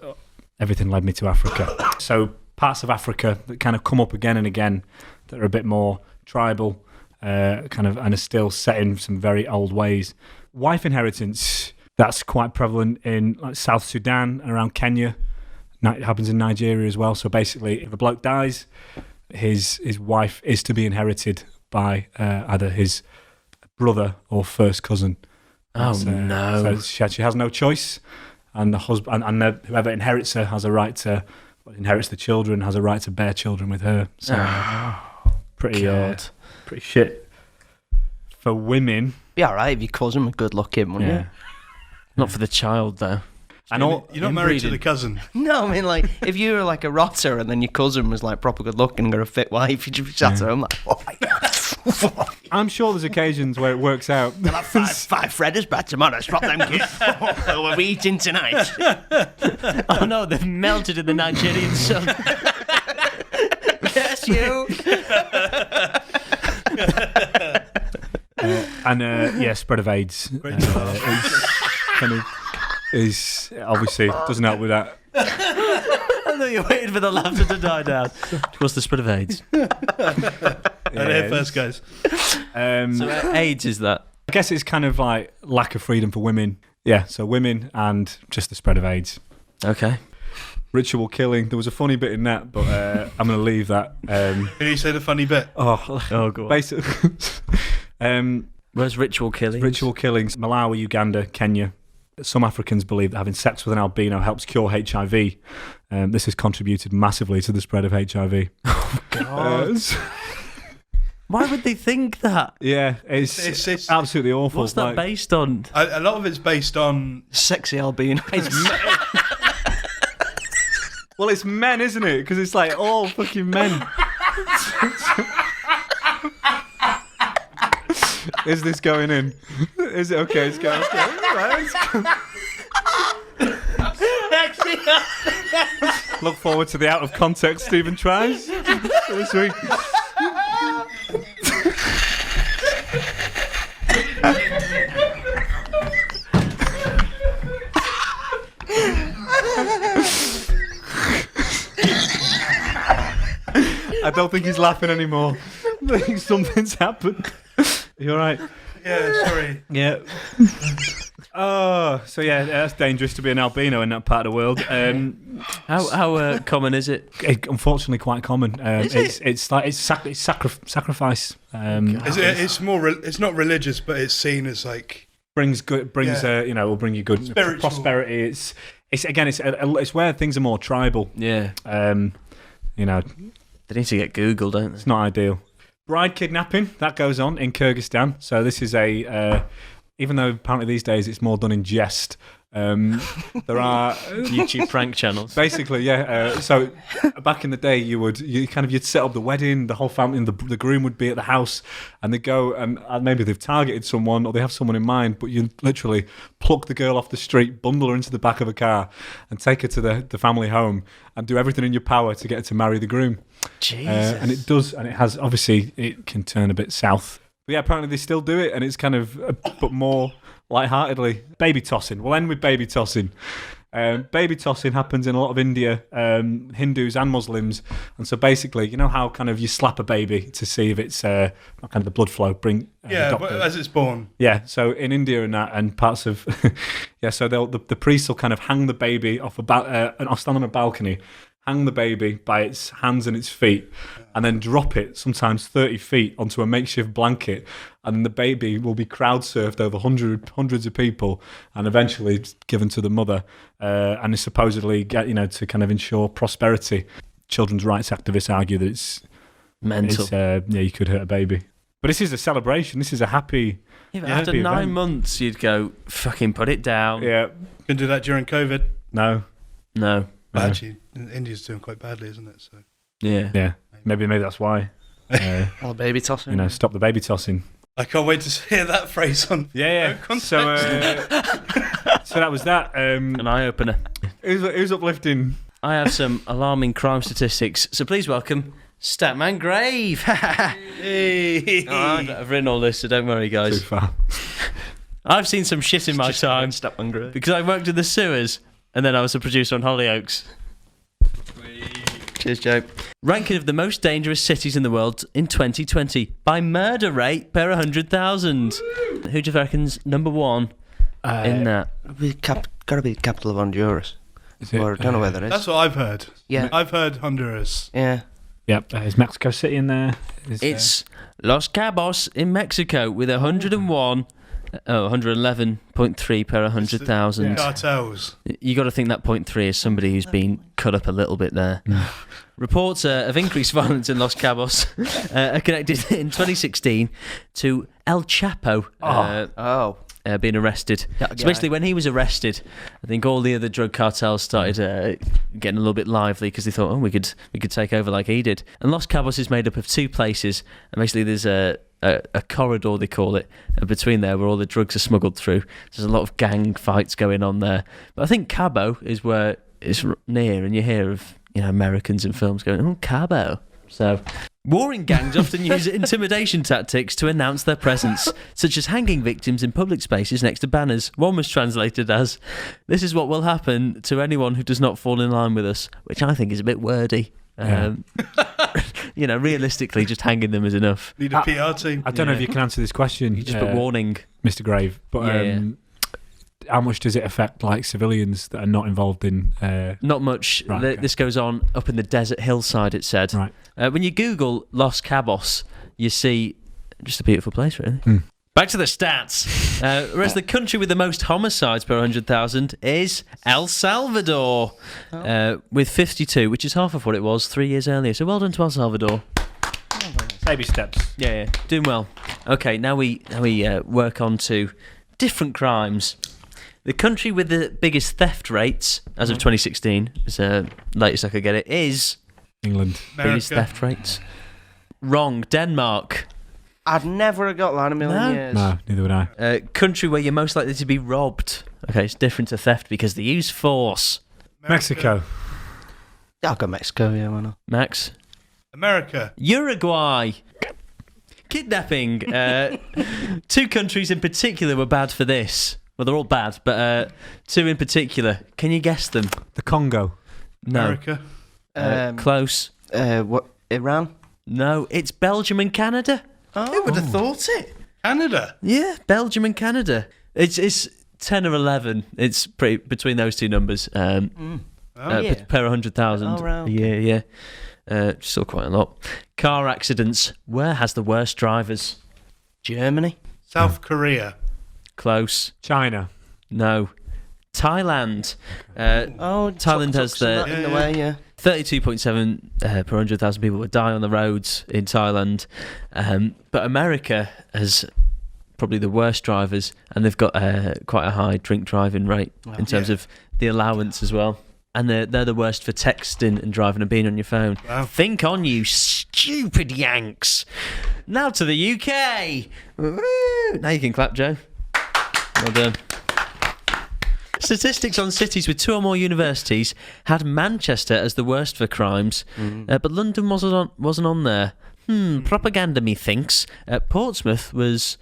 S4: everything led me to Africa. So parts of Africa that kind of come up again and again that are a bit more tribal, kind of, and are still set in some very old ways. Wife inheritance, that's quite prevalent in like South Sudan and around Kenya. It happens in Nigeria as well. So basically, if a bloke dies, his wife is to be inherited by either his brother or first cousin.
S1: Oh,
S4: That's,
S1: no.
S4: So she has no choice, and the husband and whoever inherits her has a right to inherits the children has a right to bear children with her. So pretty shit for women.
S2: Be alright if your cousin was good looking, wouldn't
S4: Yeah.
S1: Not for the child, though.
S4: And all,
S3: You're not married to
S1: inbreeding.
S3: the cousin.
S2: you? No, I mean, like, if you were like a rotter and then your cousin was like proper good looking and got a fit wife, you'd just sat at home like, oh my god.
S4: I'm sure there's occasions where it works out.
S2: They'll have five Fredders back tomorrow. Swap them kids. Oh, we're eating tonight.
S1: Oh no, they've melted in the Nigerian sun.
S2: Yes, you.
S4: Spread of AIDS is obviously doesn't help with that.
S1: I know you're waiting for the laughter to die down. What's the spread of AIDS?
S3: And here first, guys.
S1: So AIDS is that?
S4: I guess it's kind of like lack of freedom for women. Yeah, so women and just the spread of AIDS.
S1: Okay.
S4: Ritual killing. There was a funny bit in that, but I'm going to leave that.
S3: Can you say the funny bit?
S1: Oh god.
S4: Basically,
S1: Where's ritual killing?
S4: ritual killings. Malawi, Uganda, Kenya. Some Africans believe that having sex with an albino helps cure HIV. This has contributed massively to the spread of HIV.
S1: God. Why would they think that?
S4: Yeah, it's absolutely awful.
S1: What's that based on?
S3: A lot of it's based on.
S2: Sexy albino.
S4: Well, it's men, isn't it? Because it's like all fucking men. Is this going in? Is it okay? It's going. Right. Look forward to the out of context Stephen tries this week. I don't think he's laughing anymore. I think something's happened. You all right?
S3: Yeah, sorry.
S4: Yeah. Oh, so yeah, that's dangerous to be an albino in that part of the world.
S1: How common is it?
S4: Unfortunately, quite common. It's sacrifice.
S3: It's more. It's not religious, but it's seen as like
S4: Brings good. Will bring you good
S3: Spiritual.
S4: prosperity. It's where things are more tribal.
S1: Yeah.
S4: They
S1: They need to get Googled, don't they?
S4: It's not ideal. Bride kidnapping, that goes on in Kyrgyzstan. So this is even though apparently these days it's more done in jest, there are
S1: YouTube prank channels.
S4: basically, yeah. So back in the day, you'd set up the wedding, the whole family, and the groom would be at the house, and they go and maybe they've targeted someone or they have someone in mind, but you literally pluck the girl off the street, bundle her into the back of a car, and take her to the family home, and do everything in your power to get her to marry the groom.
S1: Jesus.
S4: And it does, and it has, obviously, it can turn a bit south But yeah, apparently they still do it, and it's kind of, but more lightheartedly. Baby tossing. We'll end with baby tossing. Baby tossing happens in a lot of India, Hindus and Muslims, and so basically, you know how kind of you slap a baby to see if it's kind of the blood flow.
S3: As it's born.
S4: Yeah, so in India and parts of so the priest will kind of hang the baby off stand on a balcony, hang the baby by its hands and its feet, and then drop it sometimes 30 feet onto a makeshift blanket, and then the baby will be crowd surfed over hundreds of people, and eventually given to the mother, and is supposedly to kind of ensure prosperity. Children's rights activists argue that it's
S1: mental.
S4: You could hurt a baby, but this is a celebration. This is a happy.
S1: Yeah, but after 9
S4: event.
S1: months, you'd go fucking put it down.
S4: Yeah,
S3: Can do that during COVID.
S4: no.
S3: But actually, India's doing quite badly, isn't it? So
S1: Yeah.
S4: Maybe that's why.
S2: Or baby tossing.
S4: Stop the baby tossing.
S3: I can't wait to hear that phrase on.
S4: Yeah. So that was that.
S1: An eye opener.
S4: Who's uplifting?
S1: I have some alarming crime statistics, so please welcome Statman Grave.
S3: Hey.
S1: I've written all this, so don't worry,
S4: Too
S1: guys.
S4: far.
S1: I've seen some shit in my time
S2: Stop hungry.
S1: because I worked in the sewers and then I was a producer on Hollyoaks. Cheers, Joe. Ranking of the most dangerous cities in the world in 2020 by murder rate per 100,000. Who do you reckon's number one in that?
S2: Gotta be the capital of Honduras. Or I don't know where that is.
S3: That's what I've heard.
S2: Yeah.
S3: I've heard Honduras.
S2: Yeah.
S4: Yep. Is Mexico City in there?
S1: It's Los Cabos in Mexico with 111.3 per 100,000.
S3: Cartels.
S1: You got to think that 0.3 is somebody who's been cut up a little bit there. Reports of increased violence in Los Cabos are connected in 2016 to El Chapo being arrested. So basically, when he was arrested, I think all the other drug cartels started getting a little bit lively because they thought, we could take over like he did. And Los Cabos is made up of two places, and basically there's a corridor, they call it, between there where all the drugs are smuggled through. There's a lot of gang fights going on there. But I think Cabo is where it's near, and you hear of Americans in films going, oh, Cabo. So, warring gangs often use intimidation tactics to announce their presence, such as hanging victims in public spaces next to banners. One was translated as, "This is what will happen to anyone who does not fall in line with us," which I think is a bit wordy. Realistically, just hanging them is enough.
S3: Need a PR team.
S4: I don't know if you can answer this question.
S1: You just put warning,
S4: Mr. Grave. But how much does it affect like civilians that are not involved in?
S1: Not much.
S4: Right, okay.
S1: This goes on up in the desert hillside. It said.
S4: Right.
S1: When you Google Los Cabos, you see just a beautiful place, really. Back to the stats. Whereas the country with the most homicides per 100,000 is El Salvador, with 52, which is half of what it was 3 years earlier. So well done to El Salvador.
S4: Baby steps.
S1: Yeah, doing well. Okay, now we work on to different crimes. The country with the biggest theft rates, as of 2016, is latest I could get it, is
S4: England.
S1: Biggest theft rates. Wrong. Denmark.
S2: I'd never have got that in a million years.
S4: No, neither would I.
S1: Country where you're most likely to be robbed. Okay, it's different to theft because they use force.
S4: Mexico.
S2: I'll go Mexico, yeah, why not?
S1: Max.
S3: America.
S1: Uruguay. Kidnapping. Two countries in particular were bad for this. Well, they're all bad, but two in particular. Can you guess them?
S4: The Congo.
S1: No.
S3: America.
S1: Close.
S2: What? Iran?
S1: No, it's Belgium and Canada.
S2: Who would have thought it?
S3: Canada.
S1: Yeah, Belgium and Canada. It's 10 or 11. It's pretty between those two numbers. Per 100,000.
S2: Oh, right, okay.
S1: Yeah. Still quite a lot. Car accidents. Where has the worst drivers?
S2: Germany?
S3: South Korea.
S1: Close.
S4: China.
S1: No. Thailand. Thailand has the
S2: in the way, yeah.
S1: 32.7 per 100,000 people would die on the roads in Thailand. But America has probably the worst drivers, and they've got quite a high drink driving rate in terms of the allowance as well. And they're the worst for texting and driving and being on your phone.
S3: Wow.
S1: Think on, you stupid Yanks. Now to the UK. Woo! Now you can clap, Joe. Well done. Statistics on cities with 2 or more universities had Manchester as the worst for crimes, but London wasn't on there. propaganda, methinks. Portsmouth was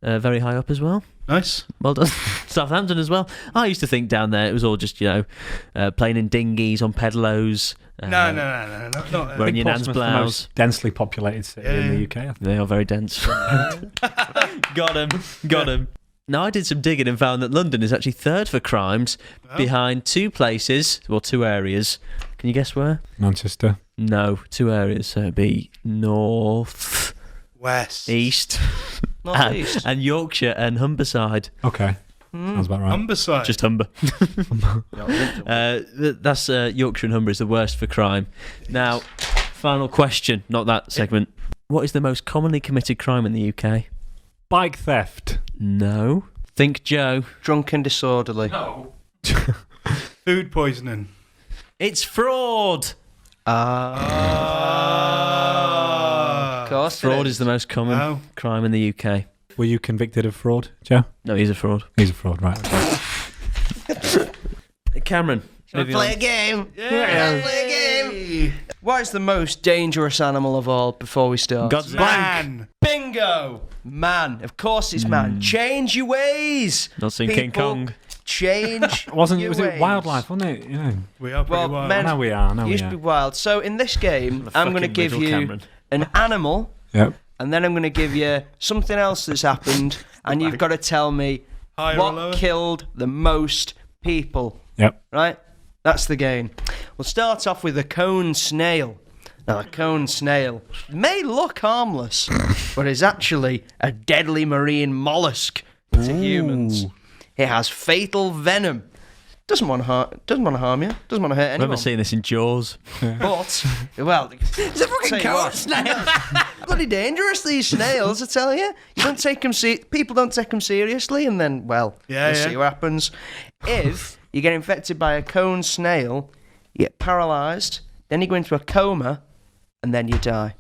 S1: very high up as well.
S3: Nice.
S1: Well done. Southampton as well. I used to think down there it was all just, playing in dinghies on pedalos.
S3: No. Not
S1: Wearing your nan's
S4: Portsmouth, the
S1: blouse.
S4: most densely populated city in the UK. I think.
S1: They are very dense. Got him. Now, I did some digging and found that London is actually third for crimes behind two areas. Can you guess where?
S4: Manchester.
S1: No, two areas. So it'd be north,
S3: West.
S1: east,
S2: Northeast.
S1: and Yorkshire and Humberside.
S4: Okay. Sounds about right.
S3: Humberside.
S1: Just Humber. That's Yorkshire and Humber is the worst for crime. Now, final question, not that segment. What is the most commonly committed crime in the UK?
S4: Bike theft.
S1: No. Think Joe.
S2: Drunk and disorderly.
S3: Food poisoning.
S1: It's fraud.
S2: Of course.
S1: Fraud is the most common crime in the UK.
S4: Were you convicted of fraud, Joe?
S1: No, he's a fraud.
S4: He's a fraud, right.
S1: Cameron.
S2: Play a game. Yeah. Play a game. What is the most dangerous animal of all before we start?
S1: God's
S3: Man.
S2: Bingo! Man. Of course it's man. Change your ways.
S1: Not seen King
S2: People,
S1: Kong.
S2: Change
S4: Was
S2: your
S4: it
S2: ways.
S4: wildlife, wasn't it? You know.
S3: We are pretty
S2: Well,
S3: wild.
S2: men-
S4: Now we are. Now we
S2: Used to be
S4: are.
S2: wild. So in this game, I'm going to
S1: Fucking
S2: give
S1: riddle,
S2: you
S1: Cameron.
S2: an animal,
S4: Yep.
S2: and then I'm going to give you something else that's happened, and you've got to tell me
S3: Higher or lower?
S2: what killed the most people.
S4: Yep.
S2: Right? That's the game. We'll start off with a cone snail. Now, a cone snail may look harmless, but is actually a deadly marine mollusk to humans. It has fatal venom. Doesn't want to harm you. Doesn't want to hurt
S1: I remember
S2: anyone.
S1: seeing this in Jaws.
S2: But, well, it's a fucking cone snail. Bloody dangerous, these snails, I tell you. You don't take them people don't take them seriously, and then, well,
S3: Yeah,
S2: we'll
S3: yeah.
S2: see what happens. If you get infected by a cone snail, you get paralysed, then you go into a coma, and then you die.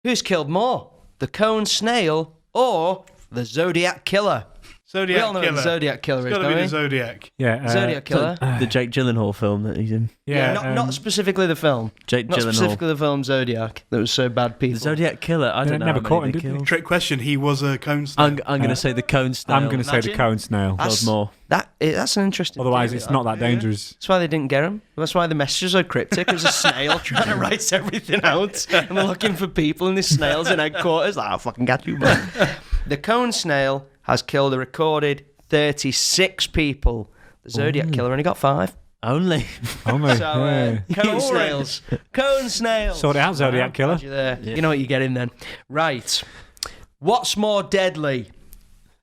S2: Who's killed more? The cone snail or the Zodiac Killer?
S3: Zodiac
S2: We all know
S3: Killer.
S2: what the Zodiac Killer
S3: It's
S2: is,
S3: got to be
S2: don't
S3: the
S2: we?
S3: Zodiac.
S4: Yeah.
S2: Zodiac Killer.
S1: The Jake Gyllenhaal film that he's in.
S4: Yeah.
S2: not specifically the film.
S1: Jake
S2: Not
S1: Gyllenhaal.
S2: specifically the film Zodiac that was so bad people.
S1: The Zodiac Killer. I
S4: They
S1: don't know.
S4: never
S1: how
S4: caught
S1: many
S4: him,
S1: they
S4: did they?
S1: killed.
S3: Trick question. He was a cone snail.
S1: I'm going to say the cone snail.
S4: I'm going to say the
S2: Imagine.
S4: cone snail.
S2: That's-
S1: Killed more.
S2: That's an interesting
S4: Otherwise,
S2: theory,
S4: it's
S2: that.
S4: not that dangerous.
S2: That's why they didn't get him. That's why the messages are cryptic. There's a snail trying to write everything out, and they're looking for people, and this snail's in headquarters. Like, I'll fucking get you, man. The cone snail has killed a recorded 36 people. The Zodiac Killer only got 5.
S1: Only.
S4: Only.
S2: So,
S4: yeah.
S2: cone snails. Cone snails.
S4: Sort it out, Zodiac Killer.
S2: Glad you're there. You know what you're getting then. Right. What's more deadly?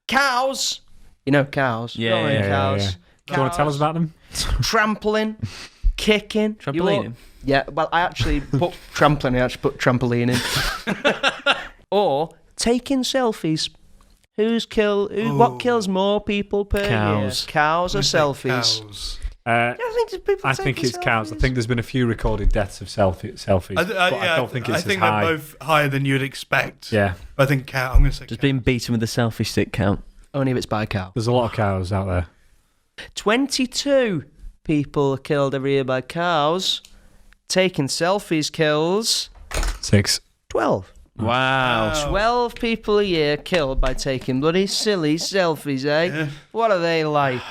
S2: Cows. You know cows.
S1: Yeah,
S2: You know
S1: yeah,
S2: cows.
S4: yeah. Do you want to tell us about them?
S2: Trampling, kicking. You
S1: Trampolining?
S2: walk- Yeah, well, I actually put trampling, I actually put trampoline in. Or taking selfies. What kills more people per
S1: Cows.
S2: year? Cows or selfies?
S3: Cows.
S2: I think there's people
S4: I think
S2: taking
S4: it's cows. I
S2: selfies.
S4: think there's been a few recorded deaths of selfies, but I don't think it's
S3: I think
S4: as high.
S3: they're both higher than you'd expect.
S4: Yeah,
S3: I think cow. I'm going to say
S1: Just
S3: cow.
S1: being beaten with a selfie stick count.
S2: Only if it's by a cow.
S4: there's a lot of cows out there.
S2: 22 people are killed every year by cows. Taking selfies kills
S4: 6.
S2: 12.
S1: Wow.
S2: 12 people a year killed by taking bloody silly selfies, eh?
S3: Yeah.
S2: What are they like?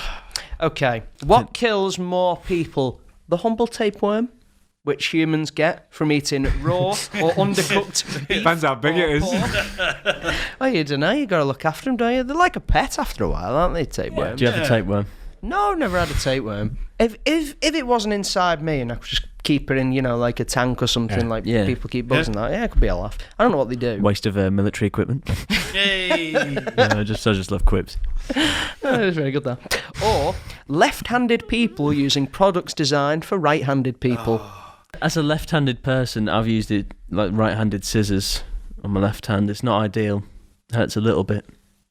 S2: Okay, what kills more people? The humble tapeworm, which humans get from eating raw or undercooked beef.
S4: Depends how big it is.
S2: pork. Oh, you don't know. You got to look after them, don't you? They're like a pet after a while, aren't they? Tapeworms.
S1: Do you have a tapeworm?
S2: No, I've never had a tapeworm. If it wasn't inside me and I could just keep it in, like a tank or something,
S4: Yeah.
S2: like
S1: Yeah.
S2: people keep bugs and that, it could be a laugh. I don't know what they do.
S1: Waste of military equipment.
S3: Yay!
S1: I just love quips.
S2: That was very good, that. Or left-handed people using products designed for right-handed people.
S1: As a left-handed person, I've used it like right-handed scissors on my left hand. It's not ideal. Hurts a little bit.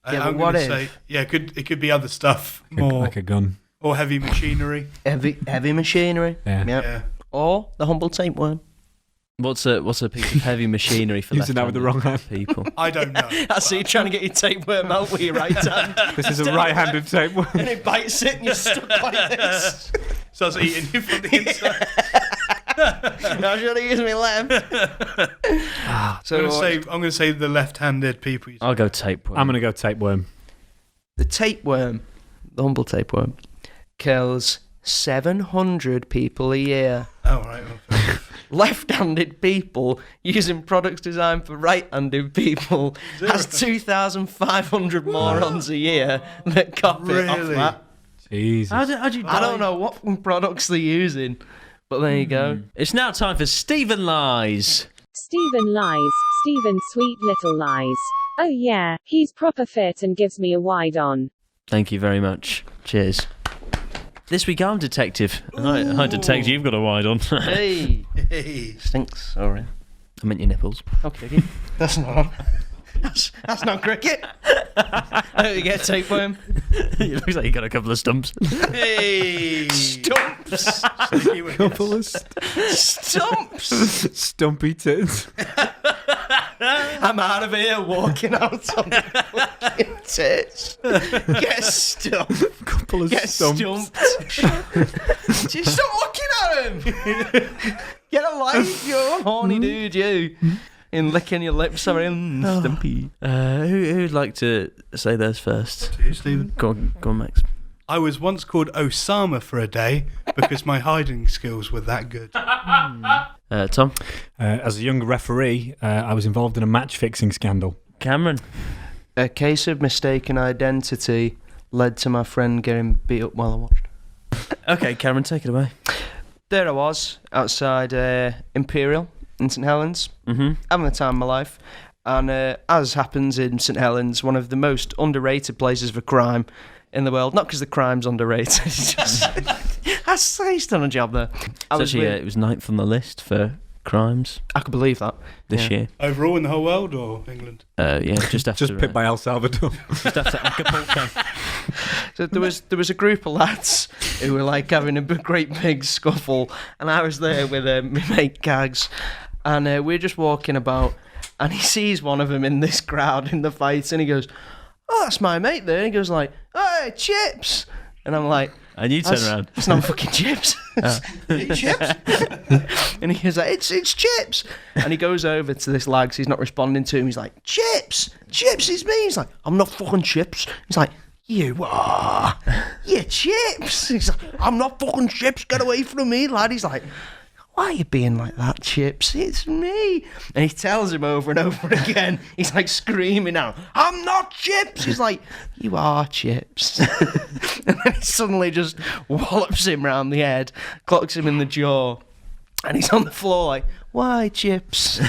S2: Yeah, but
S3: I'm
S2: what
S3: gonna
S2: if-
S3: say, it could be other stuff more,
S4: Like a gun.
S3: or heavy machinery.
S2: Heavy machinery.
S4: Yeah.
S3: Yeah.
S2: Or the humble tapeworm.
S1: What's a piece of heavy machinery for
S4: Using that with the
S1: left-handed
S4: wrong hand.
S1: people?
S3: I don't know.
S2: I see you trying to get your tapeworm out with your right hand.
S4: This is a right-handed tapeworm.
S2: And it bites it and you're stuck like this.
S3: Starts eating you from the inside.
S2: I should have used my left.
S3: I'm gonna say the left-handed people.
S1: I'll go tapeworm.
S4: I'm going to go tapeworm.
S2: The tapeworm, the humble tapeworm, kills 700 people a year.
S3: Oh, right. Well,
S2: Left-handed people using products designed for right-handed people has 2,500 morons a year that copy off
S3: Really?
S2: that.
S4: Jesus.
S1: How do you
S2: I don't know what products they're using, but there you go.
S1: It's now time for Stephen Lies.
S5: Stephen lies. Stephen sweet little lies. Oh yeah, he's proper fit and gives me a wide on.
S1: Thank you very much. Cheers. This week I'm detective. I detect you've got a wide on.
S2: Hey,
S3: hey.
S2: stinks. Sorry.
S1: I meant your nipples.
S2: Okay, that's not. That's not cricket. Oh, you get tapeworm.
S1: It looks like you got a couple of stumps.
S3: Hey.
S2: Stumps.
S4: Couple of
S2: Stumps.
S4: stumpy tits.
S2: I'm out of here walking out on the fucking tits. Get stumped.
S4: Couple of
S2: Get
S4: stumps.
S2: stumped. Just stop looking at him. Get a life, you're a horny dude, you. And licking your lips, sorry, stumpy.
S1: Who'd like to say theirs first?
S3: To you, Stephen.
S1: Go on, Max.
S3: I was once called Osama for a day because my hiding skills were that good.
S1: Tom?
S4: As a young referee, I was involved in a match-fixing scandal.
S1: Cameron?
S2: A case of mistaken identity led to my friend getting beat up while I watched.
S1: Okay, Cameron, take it away.
S2: There I was, outside Imperial in St Helens, having the time of my life. And as happens in St Helens, one of the most underrated places for crime in the world. Not because the crime's underrated, it's just... He's done a job there.
S1: It was ninth on the list for crimes
S2: I could believe that.
S1: this year.
S3: Overall in the whole world or England?
S1: Yeah, just after...
S4: Just picked by El Salvador.
S1: just after Acapulco.
S2: So there was a group of lads who were like having a great big scuffle, and I was there with my mate Gags, and we're just walking about, and he sees one of them in this crowd in the fight, and he goes, "Oh, that's my mate there." And he goes like, "Hey, Chips," and I'm like,
S1: And you turn around.
S2: "It's not fucking Chips." It's Chips. And he goes like, it's Chips. And he goes over to this lad 'cause he's not responding to him. He's like, Chips, it's me. He's like, "I'm not fucking Chips." He's like, "You are. You're Chips." He's like, "I'm not fucking Chips. Get away from me, lad." He's like, "Why are you being like that, Chips? It's me." And he tells him over and over again. He's like screaming out, "I'm not Chips." He's like, "You are Chips." And then he suddenly just wallops him round the head, clocks him in the jaw, and he's on the floor like, "Why, Chips?"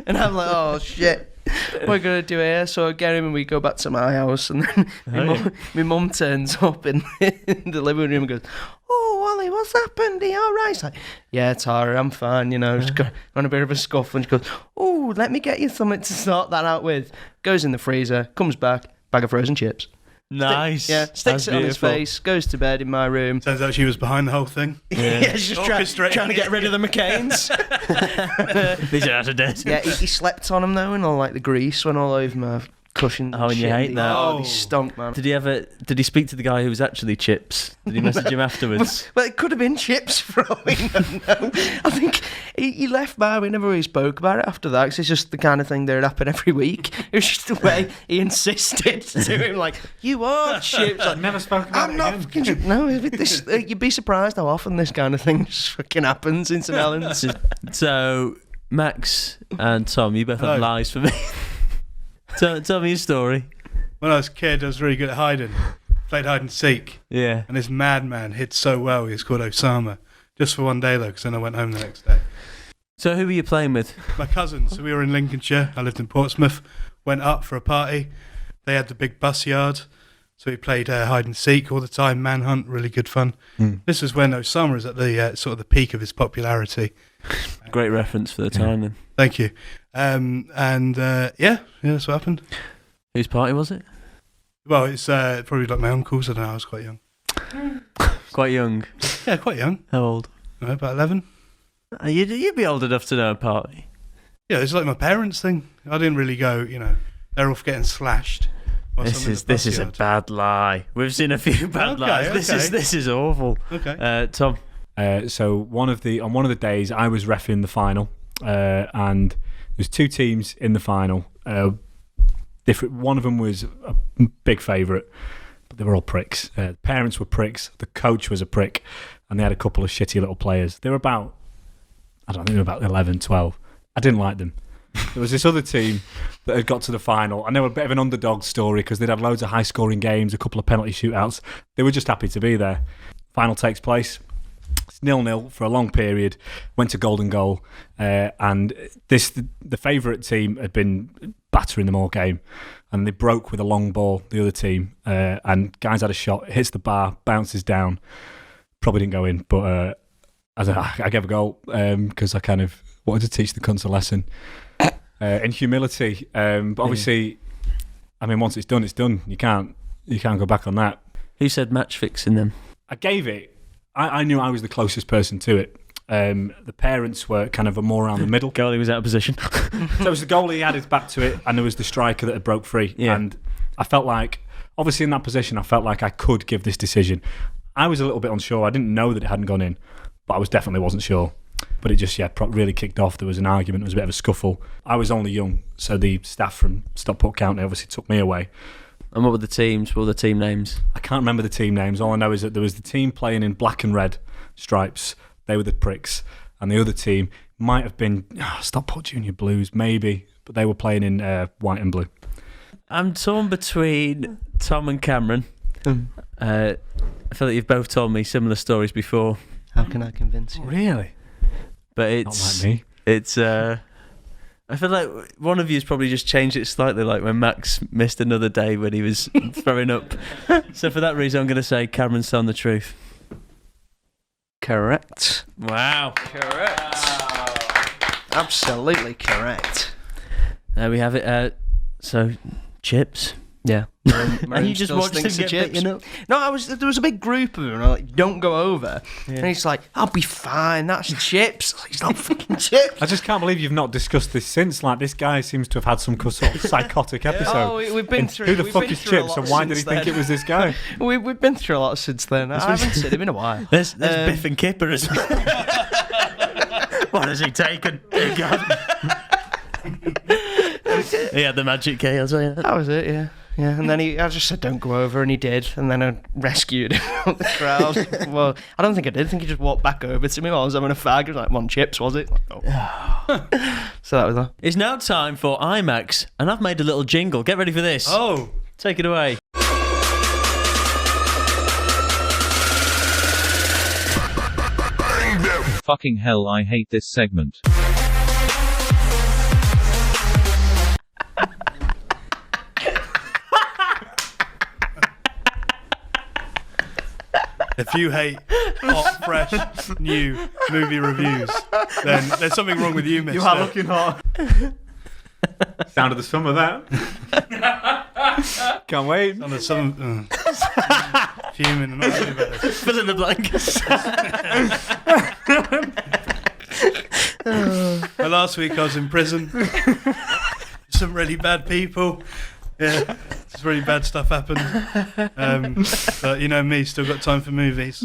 S2: And I'm like, "Oh, shit. What are we going to do here?" So I get him and we go back to my house, and then my mum turns up in the living room and goes, "Oh, Wally, what's happened? Are you all right?" He's like, "Yeah, Tara, I'm fine, just got on a bit of a scuffle." And she goes, "Oh, let me get you something to sort that out with." Goes in the freezer, comes back, bag of frozen chips.
S1: Nice.
S2: Sticks
S1: That's
S2: it on his
S1: beautiful.
S2: face, goes to bed in my room.
S3: Turns out she was behind the whole thing.
S2: Yeah, she's just
S3: Orchestrating.
S2: trying to get rid of the McCains.
S1: These are out of date.
S2: Yeah, he slept on them though, and all like the grease went all over my cushions.
S1: Oh, and you hate that.
S2: Oh, they stunk, man.
S1: Did he speak to the guy who was actually Chips? Did he message him afterwards?
S2: Well, it could have been Chips for all we know. I think he left by. We never really spoke about it after that, because it's just the kind of thing that would happen every week. It was just the way he insisted to him, like, "You are Chips." Like,
S4: Never spoke about
S2: I'm
S4: it
S2: not
S4: again.
S2: fucking Chips. No, this, you'd be surprised how often this kind of thing just fucking happens in St Helens.
S1: So, Max and Tom, you both have
S3: Hello.
S1: lies for me. Tell me your story.
S3: When I was a kid, I was really good at hiding. Played hide and seek.
S1: Yeah.
S3: And this madman hid so well, he was called Osama. Just for one day, though, because then I went home the next day.
S1: So who were you playing with?
S3: My cousins, so we were in Lincolnshire. I lived in Portsmouth. Went up for a party. They had the big bus yard. So we played hide and seek all the time, manhunt, really good fun. This was when Osama was at the sort of the peak of his popularity.
S1: Great reference for the time then.
S3: Thank you. Yeah, that's what happened.
S1: Whose party was it?
S3: Well, it's probably like my uncle's. I don't know, I was quite young.
S1: Quite young.
S3: Yeah, quite young.
S1: How old?
S3: About 11.
S1: You'd be old enough to know a party.
S3: Yeah, it's like my parents' thing. I didn't really go, they're off getting slashed.
S1: This is a bad lie. We've seen a few bad lies. This is awful.
S3: Okay.
S1: Tom.
S4: So on one of the days, I was reffing the final, and there's two teams in the final. Different. One of them was a big favourite, but they were all pricks. The parents were pricks. The coach was a prick, and they had a couple of shitty little players. They were about, I don't know, they were about 11, 12. I didn't like them. There was this other team that had got to the final, and they were a bit of an underdog story because they'd had loads of high-scoring games, a couple of penalty shootouts. They were just happy to be there. Final takes place. It's 0-0 for a long period. Went to golden goal, and the favourite team had been battering them all game, and they broke with a long ball, the other team, and guys had a shot, hits the bar, bounces down. Probably didn't go in, but I gave a goal because I kind of wanted to teach the cunts a lesson. In humility, but obviously, I mean, once it's done, it's done. You can't go back on that.
S1: Who said match fixing them?
S4: I gave it. I knew I was the closest person to it. The parents were kind of more around the middle.
S1: Goalie was out of position.
S4: So it was the goalie, he had his back to it, and there was the striker that had broke free.
S1: Yeah.
S4: And I felt like, obviously in that position, I felt like I could give this decision. I was a little bit unsure. I didn't know that it hadn't gone in, but I definitely wasn't sure. But it just, really kicked off. There was an argument. There was a bit of a scuffle. I was only young, so the staff from Stockport County obviously took me away.
S1: And what were the teams? What were the team names?
S4: I can't remember the team names. All I know is that there was the team playing in black and red stripes. They were the pricks. And the other team might have been Stockport Junior Blues, maybe. But they were playing in white and blue.
S1: I'm torn between Tom and Cameron. I feel like you've both told me similar stories before.
S2: How can I convince you?
S4: Really?
S1: But it's...
S4: Not like me.
S1: It's... I feel like one of you's probably just changed it slightly, like when Max missed another day when he was throwing up. So for that reason, I'm going to say Cameron's telling the truth.
S2: Correct.
S1: Wow.
S2: Correct. Absolutely correct.
S1: There we have it. So, chips.
S2: Yeah.
S1: And you just watched him get
S2: chips.
S1: beaten up?
S2: No, there was a big group of them, and I'm like, don't go over.
S1: Yeah.
S2: And he's like, I'll be fine, that's chips. He's not fucking chips.
S4: I just can't believe you've not discussed this since. Like, this guy seems to have had some sort of psychotic episode.
S2: Oh, we've been through.
S4: Who the
S2: we've
S4: fuck
S2: been
S4: is
S2: through a
S4: Chips,
S2: lot
S4: and why did he
S2: since
S4: think
S2: then.
S4: it was this guy?
S2: We've been through a lot since then. I haven't seen him in a while.
S1: There's Biff and Kipper as well. What has he taken? Dear God. He had the magic key, I'll tell you that.
S2: That was it, yeah. Yeah, and then I just said, don't go over, and he did. And then I rescued him out the crowd. Well, I don't think I did. I think he just walked back over to me while I was having a fag. He was like, "One chips, was it?" Like, oh. So that was that.
S1: It's now time for IMAX, and I've made a little jingle. Get ready for this.
S3: Oh,
S1: Take it away.
S6: Fucking hell, I hate this segment.
S3: if you hate hot, fresh, new movie reviews, then there's something wrong with you, mister.
S4: You are looking hot. Sound of the summer, that. Can't wait.
S3: On the sun, fuming and not doing better.
S1: Fill in the blanks.
S3: Well, last week I was in prison. Some really bad people. Yeah, some really bad stuff happened. But you know me, still got time for movies.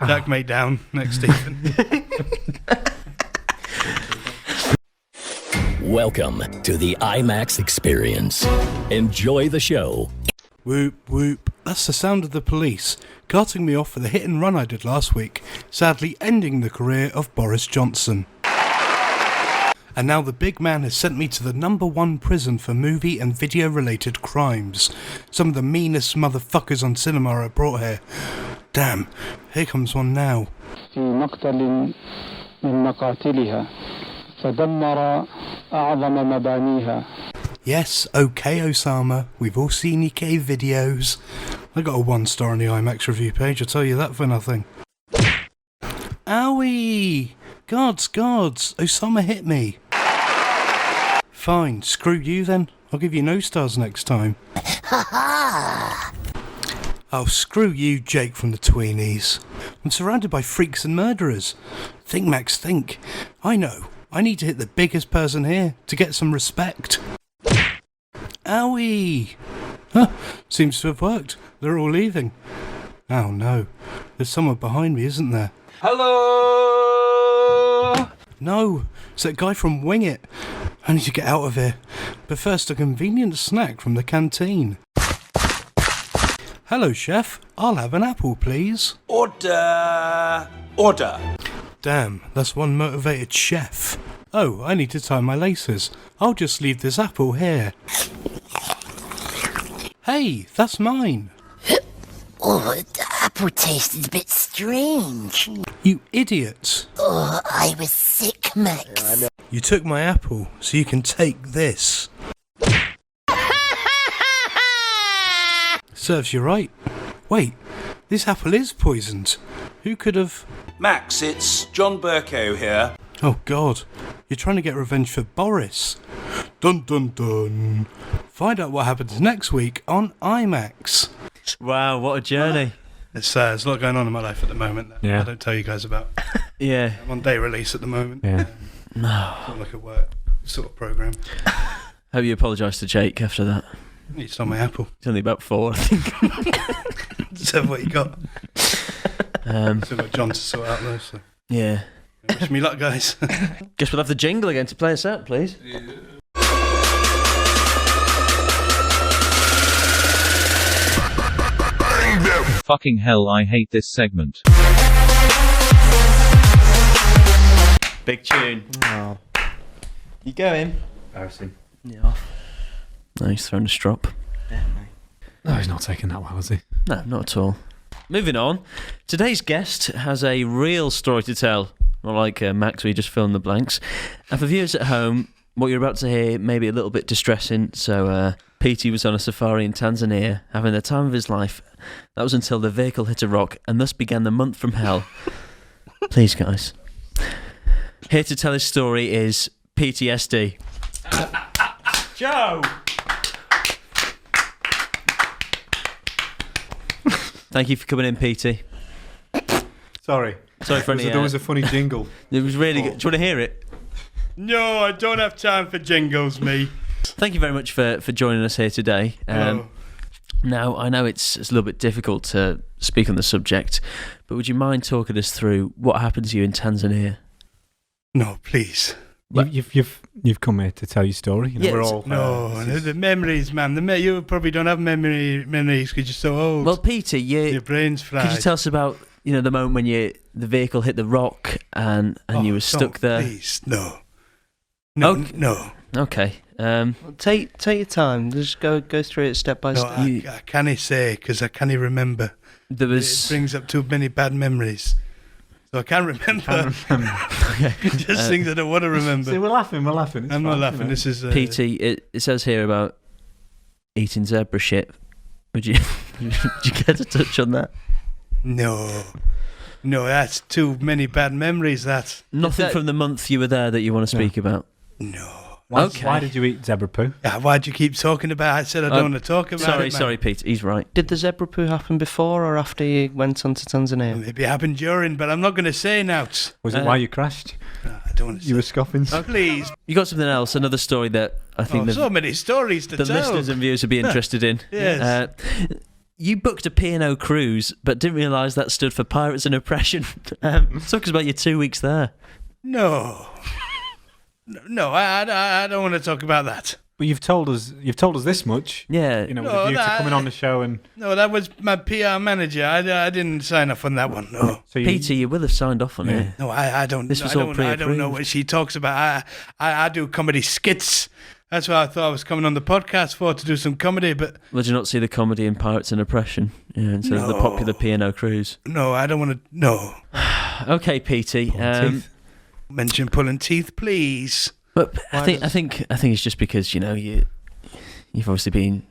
S3: Jack May down next Stephen.
S7: Welcome to the IMAX experience. Enjoy the show.
S3: Whoop, whoop. That's the sound of the police carting me off for the hit and run I did last week, sadly ending the career of Boris Johnson. And now the big man has sent me to the #1 prison for movie and video related crimes. Some of the meanest motherfuckers on cinema are brought here. Damn, here comes one now.
S8: في مقتل من مقاتلها فدمر أعظم مبانيها.
S3: Yes, okay, Osama. We've all seen your cave videos. I got a 1-star on the IMAX review page, I'll tell you that for nothing. Owie! Guards! Osama hit me. Fine, screw you then. I'll give you no stars next time. Oh, screw you, Jake from the Tweenies. I'm surrounded by freaks and murderers. Think, Max, think. I know. I need to hit the biggest person here to get some respect. Owie! Huh, seems to have worked. They're all leaving. Oh no, there's someone behind me, isn't there?
S9: Hello!
S3: No, it's that guy from Wing It. I need to get out of here. But first, a convenient snack from the canteen. Hello, chef. I'll have an apple, please.
S9: Order!
S3: Damn, that's one motivated chef. Oh, I need to tie my laces. I'll just leave this apple here. Hey, that's mine.
S10: Oh, the apple tasted a bit strange.
S3: You idiot.
S10: Oh, I was sick, Max.
S3: You took my apple, so you can take this. Serves you right. Wait, this apple is poisoned. Who could have...
S9: Max, it's John Burko here.
S3: Oh God, you're trying to get revenge for Boris. Dun dun dun. Find out what happens next week on IMAX.
S1: Wow, what a journey.
S3: There's a lot going on in my life at the moment that
S4: Yeah.
S3: I don't tell you guys about.
S1: Yeah.
S3: I'm on day release at the moment.
S4: Yeah.
S1: No.
S3: Not like a work sort of programme.
S1: Hope you apologise to Jake after that.
S3: You stole my apple.
S1: It's only about 4, I think.
S3: Deserve what you got. Still got John to sort out though, so
S1: Yeah.
S3: wish me luck, guys.
S1: Guess we'll have the jingle again to play us out, please.
S6: Fucking hell, I hate this segment.
S1: Big tune.
S2: Oh.
S1: You going?
S4: Embarrassing.
S2: Yeah, off.
S1: No, he's thrown a strop.
S4: No, he's not taking that well, is he?
S1: No, not at all. Moving on. Today's guest has a real story to tell. Not like Max, where you just fill in the blanks. And for viewers at home, what you're about to hear may be a little bit distressing. So, Petey was on a safari in Tanzania, having the time of his life. That was until the vehicle hit a rock, and thus began the month from hell. Please, guys. Here to tell his story is PTSD. Joe! Thank you for coming in, Petey.
S4: Sorry.
S1: Sorry for any...
S4: There was a funny jingle.
S1: It was really good. Do you want to hear it?
S3: No, I don't have time for jingles, me.
S1: Thank you very much for joining us here today. Now, I know it's a little bit difficult to speak on the subject, but would you mind talking us through what happened to you in Tanzania?
S3: No, please.
S4: You've come here to tell your story. You know,
S1: Yeah,
S4: we're all
S3: the memories, man. You probably don't have memories because you're so old.
S1: Well, Peter,
S3: your brain's fried.
S1: could you tell us about the moment when the vehicle hit the rock and you were stuck there?
S3: Please, no.
S1: Okay.
S3: No.
S1: Okay.
S2: Take your time. Just go through it step by
S3: No,
S2: step.
S3: I can't say because I can't remember.
S1: There was...
S3: It brings up too many bad memories. So I can't remember.
S1: Okay.
S3: Just things I don't want to remember.
S4: See, we're laughing. It's
S3: I'm not
S4: fine,
S3: laughing.
S4: you know.
S3: This is...
S1: Petey, it says here about eating zebra shit. Would you care to touch on that?
S3: No, that's too many bad memories, that.
S1: Nothing from the month you were there that you want to speak about?
S3: No.
S4: Why did you eat zebra poo?
S3: Why'd you keep talking about it? I said I don't want to talk about it, man.
S1: Sorry, Pete. He's right.
S2: Did the zebra poo happen before or after you went on to Tanzania?
S3: Maybe it happened during, but I'm not going to say now.
S4: Was it why you crashed?
S3: I don't want to say.
S4: You were scoffing.
S3: Oh, please.
S1: You got something else, another story that I think
S3: so many stories to
S1: the
S3: tell.
S1: listeners and viewers would be interested in.
S3: Yes.
S1: You booked a P&O cruise, but didn't realise that stood for Pirates and Oppression. Talk us about your 2 weeks there.
S3: No, I don't want to talk about that.
S4: But you've told us this much.
S1: Yeah.
S4: With a view to coming on the show and...
S3: No, that was my PR manager. I didn't sign off on that one, no.
S4: So
S1: Peter, you will have signed off on it.
S3: No, I don't.
S1: This was
S3: I
S1: all
S3: don't,
S1: pre-approved.
S3: I don't know what she talks about. I do comedy skits. That's what I thought I was coming on the podcast for, to do some comedy, but...
S1: Would you not see the comedy in Pirates and Oppression instead of the popular P&O cruise?
S3: No, I don't want to... No.
S1: Okay, Petey.
S3: Mention pulling teeth, please.
S1: But I think it's just because you've obviously been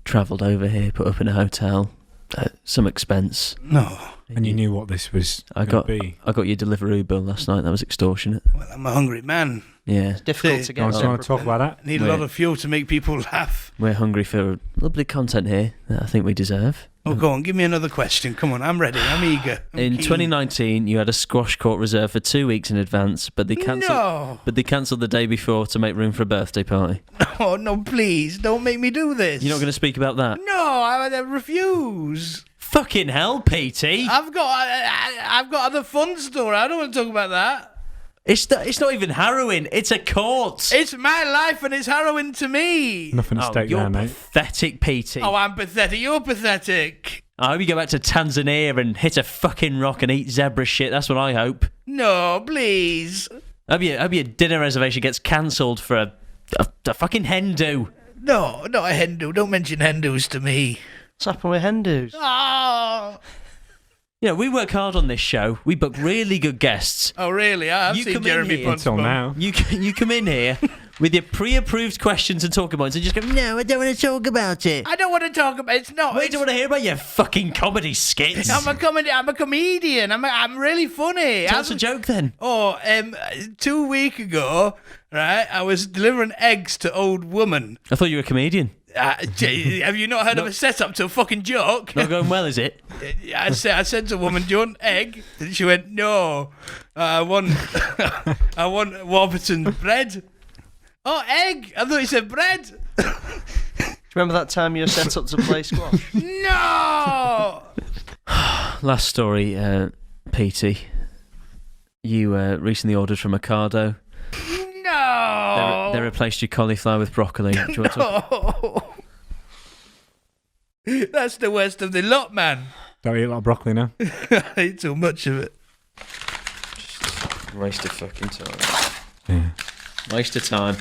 S1: travelled over here, put up in a hotel, at some expense.
S3: No.
S4: And you knew what this was going to be.
S1: I got your Deliveroo bill last night. That was extortionate.
S3: Well, I'm a hungry man.
S1: Yeah.
S2: Difficult to get.
S4: Do you want to talk about that?
S3: Need a lot of fuel to make people laugh.
S1: We're hungry for a little bit of content here that I think we deserve.
S3: Oh, go on, give me another question. Come on, I'm ready. I'm eager.
S1: In 2019, you had a squash court reserved for 2 weeks in advance, but they cancelled. But they cancelled the day before to make room for a birthday party.
S3: Oh no, please don't make me do this.
S1: You're not going to speak about that?
S3: No, I refuse.
S1: Fucking hell, PT.
S3: I've got other fun story. I don't want to talk about that.
S1: It's not even harrowing. It's a court.
S3: It's my life and it's harrowing to me.
S4: Nothing at stake there, mate.
S1: Pathetic, PT.
S3: Oh, I'm pathetic. You're pathetic.
S1: I hope you go back to Tanzania and hit a fucking rock and eat zebra shit. That's what I hope.
S3: No, please.
S1: I hope your dinner reservation gets cancelled for a fucking hen do.
S3: No, not a hen do. Don't mention hen dos to me.
S2: What's happened with hen dos?
S3: Oh.
S1: You know, we work hard on this show. We book really good guests.
S3: Oh, really? I've seen Jeremy
S4: Until now.
S1: You come in here with your pre-approved questions and talking points and just go, no, I don't want to talk about it.
S3: I don't want to talk about it. It's not.
S1: I don't want to hear about your fucking comedy skits.
S3: I'm a comedian. I'm really funny.
S1: Tell us a joke then.
S3: Oh, 2 weeks ago, right, I was delivering eggs to old woman.
S1: I thought you were a comedian.
S3: Have you not heard of a setup to a fucking joke?
S1: Not going well, is it?
S3: I said to a woman, "Do you want egg?" And she went, "No, I want Warburton bread." Oh, egg! I thought you said bread.
S2: Do you remember that time you were set up to play squash?
S3: No.
S1: Last story, PT. You recently ordered from Ocado.
S3: No.
S1: They replaced your cauliflower with broccoli. Do you want to...
S3: That's the worst of the lot, man.
S4: Don't eat a lot of broccoli now.
S3: I eat too much of it.
S1: Waste of fucking time. Yeah. Waste of time.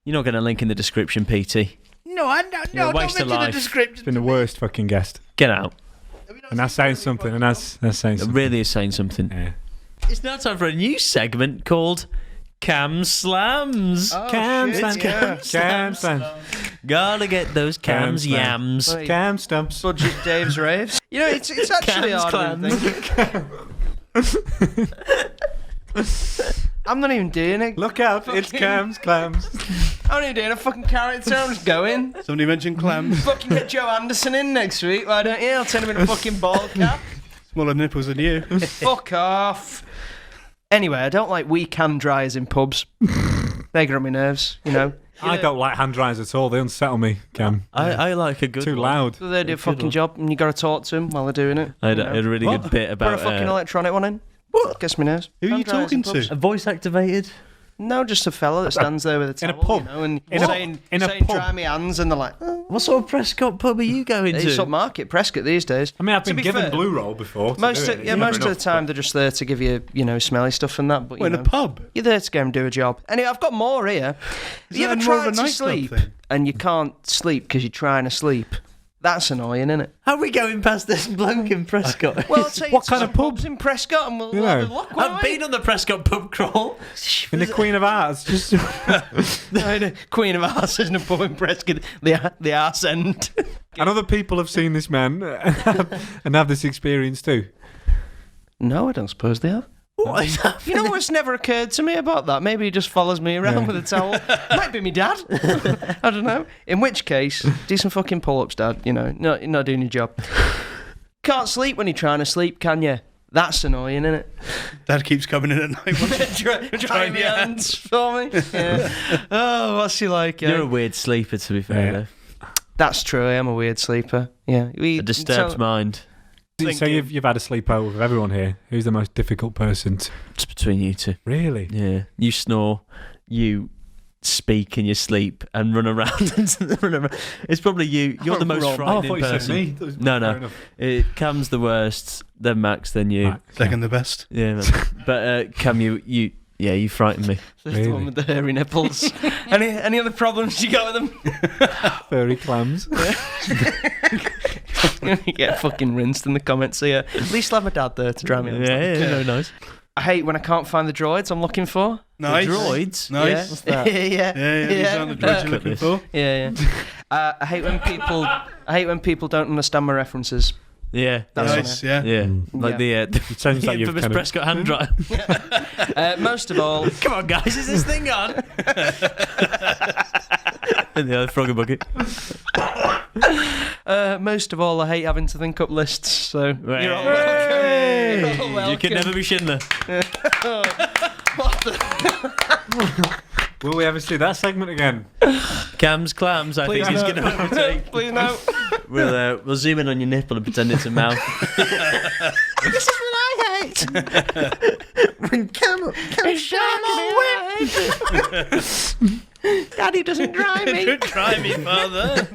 S1: You're not going to link in the description, PT.
S3: No, don't mention the description.
S4: It's been the worst fucking guest.
S1: Get out.
S4: And that's saying something. And that's saying something.
S1: It really is saying something.
S4: Yeah.
S1: It's now time for a new segment called Cam Slams.
S3: Oh,
S4: Cam
S3: shit,
S4: slams.
S3: yeah.
S4: Cam slams.
S1: Gotta get those cams yams.
S4: Cam stumps.
S2: Budget Dave's raves. You know, it's actually
S1: Cam's
S2: hard. I'm not even doing it.
S4: Look out, it's Cam's clams.
S2: I'm not even doing a fucking character. I'm just going.
S3: Somebody mentioned clams.
S2: Fucking get Joe Anderson in next week. Why don't you? I'll turn him in a fucking ball cap.
S3: Smaller nipples than you.
S2: Fuck off. Anyway, I don't like weak hand dryers in pubs. They get on my nerves, you know.
S4: I don't like hand dryers at all. They unsettle me, Cam.
S1: I like a good
S4: Too
S1: one.
S4: loud.
S2: So they do a fucking job, and you got to talk to them while they're doing it.
S1: I had a really good bit
S2: Put
S1: about
S2: a fucking electronic one in. What? Gets me nerves.
S3: Who are you
S2: Hand dryers
S3: talking
S2: in pubs.
S3: to?
S1: a voice activated.
S2: No, just a fella that stands there with a
S4: In a
S2: towel,
S4: pub?
S2: you know, and
S4: In a-
S2: saying,
S4: in a
S2: saying
S4: pub?
S2: dry me hands, and they're like, oh.
S1: What sort of Prescott pub are you going
S2: It's
S1: to?
S2: upmarket Prescott these days.
S4: I mean, I've
S2: To
S4: been
S2: be
S4: given
S2: fair,
S4: blue roll before. to
S2: Most
S4: do
S2: of,
S4: it.
S2: yeah,
S4: It's
S2: most
S4: never
S2: of the
S4: enough,
S2: time they're just there to give you, you know, smelly stuff and that. But
S3: Well,
S2: you
S3: in a
S2: know,
S3: pub.
S2: you're there to go and do a job. Anyway, I've got more here.
S3: Is
S2: You
S3: that
S2: ever
S3: more of
S2: tried
S3: a
S2: to
S3: nightclub
S2: sleep
S3: thing?
S2: and you can't sleep because you're trying to sleep? That's annoying, isn't it?
S1: How are we going past this bloke in Prescott?
S2: Well, I'll take
S4: What
S2: you to
S4: kind
S2: some
S4: of pub?
S2: pubs in Prescott and we'll
S4: You
S2: have a
S4: know.
S2: look. won't
S1: I've
S2: we?
S1: been on the Prescott pub crawl.
S4: In the Queen of Hearts, just
S2: Queen of Arse isn't a pub in Prescott. The arse end.
S4: and other people have seen this man and have this experience too.
S2: No, I don't suppose they have.
S1: What is that?
S2: You know what's never occurred to me about that? Maybe he just follows me around with a towel. Might be me dad. I don't know. In which case, do some fucking pull-ups, Dad. You know, you're not doing your job. Can't sleep when you're trying to sleep, can you? That's annoying, isn't it?
S3: Dad keeps coming in at night.
S2: Trying your hands for me. Yeah. Oh, what's he like?
S1: You're a weird sleeper, to be fair,
S4: Yeah.
S1: though.
S2: That's true. I am a weird sleeper. Yeah.
S1: A disturbed mind.
S4: So you've had a sleepover with everyone here. Who's the most difficult person?
S1: It's between you two.
S4: Really?
S1: Yeah. You snore, you speak in your sleep and run around. It's probably you. You're the most
S4: Oh, I
S1: frightening
S4: thought you
S1: person.
S4: said me. That was
S1: No,
S4: fair
S1: no.
S4: enough.
S1: Cam's the worst, then Max, then you.
S4: Right.
S3: Second the best.
S1: Yeah, man. But Cam, you frighten me.
S2: The
S4: Really?
S2: one with the hairy nipples. any other problems you got with them?
S4: Furry clams.
S2: You get fucking rinsed in the comments. So yeah, at least I'll have my dad there to dry me. on.
S1: No, nice.
S2: I hate when I can't find the droids I'm looking for.
S3: Nice.
S1: The droids.
S3: Nice.
S2: Yeah.
S1: What's that?
S2: yeah.
S3: Yeah, these aren't the droids you're looking for.
S2: Yeah. I hate when people don't understand my references.
S1: Yeah.
S3: Nice, yeah.
S1: Like the
S4: sounds like you've
S1: infamous
S4: kind of-
S1: Prescott hand dryer.
S2: Most of all,
S1: Come on, guys, is this thing on? And the other frog and bucket.
S2: most of all, I hate having to think up lists. So you're all
S1: Hey!
S2: welcome. You're all welcome.
S1: You can never be Schindler.
S4: Will we ever see that segment again?
S1: Cams, clams, I think he's going to overtake.
S2: Please no.
S1: We'll zoom in on your nipple and pretend it's a mouth.
S2: This is what I hate.
S1: When camel
S2: Daddy doesn't dry me.
S3: Don't try me, father.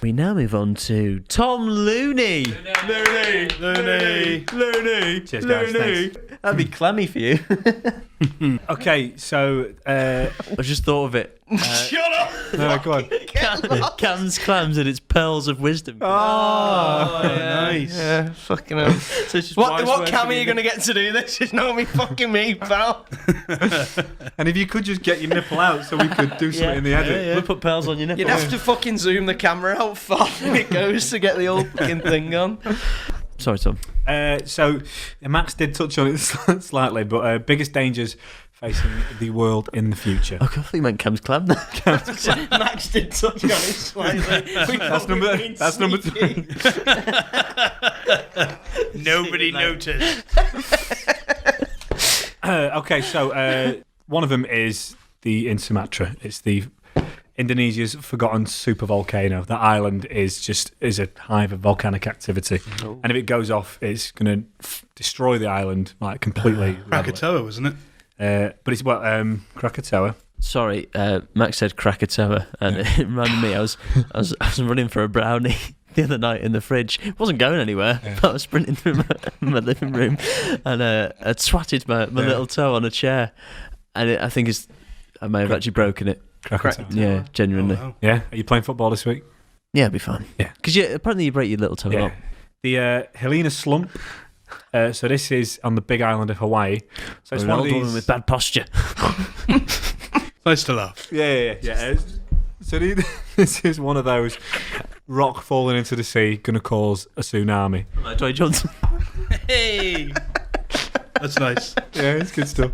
S1: We now move on to Tom Looney.
S3: Looney.
S4: Cheers, guys. Thanks.
S1: That'd be clammy for you.
S4: Okay, so
S1: I just thought of it.
S3: Shut up!
S4: no, go on.
S1: Cam's clams and its pearls of wisdom.
S3: Oh, nice.
S2: Yeah, fucking hell.
S1: So it's just
S2: What
S1: wise words
S2: cam
S1: for
S2: are you going to get to do this? It's not me fucking me, pal.
S4: And if you could just get your nipple out so we could do something in the edit.
S1: We'll put pearls on your nipple.
S2: You'd have to fucking zoom the camera out far when it goes to get the old fucking thing on.
S1: Sorry, Tom.
S4: So Max did touch on it slightly, but biggest dangers facing the world in the future.
S1: Oh, I thought you meant Cam's clam.
S2: Max did touch on it slightly.
S4: That's number 3.
S3: Nobody noticed.
S4: Okay, so one of them is in Sumatra. It's the Indonesia's forgotten super volcano. That island is a hive of volcanic activity, and if it goes off, it's going to destroy the island like completely.
S3: Krakatoa, wasn't it?
S4: But it's Krakatoa.
S1: Sorry, Max said Krakatoa, and it reminded me I was running for a brownie the other night in the fridge. It wasn't going anywhere. But I was sprinting through my living room, and I swatted my little toe on a chair, and I think I may have actually broken it.
S4: Krakatoa.
S1: Yeah, genuinely.
S3: Oh, wow.
S4: Yeah. Are you playing football this week?
S1: Yeah, it'll be fine.
S4: Yeah.
S1: Because apparently you break your little toe a lot.
S4: The Helena Slump. So this is on the big island of Hawaii. So it's
S1: An
S4: one of
S1: old
S4: these
S1: woman with bad posture.
S3: Nice to laugh.
S4: Yeah. So this is one of those rock falling into the sea going to cause a tsunami.
S1: Like Dwayne Johnson.
S3: Hey! That's nice.
S4: Yeah, it's good stuff.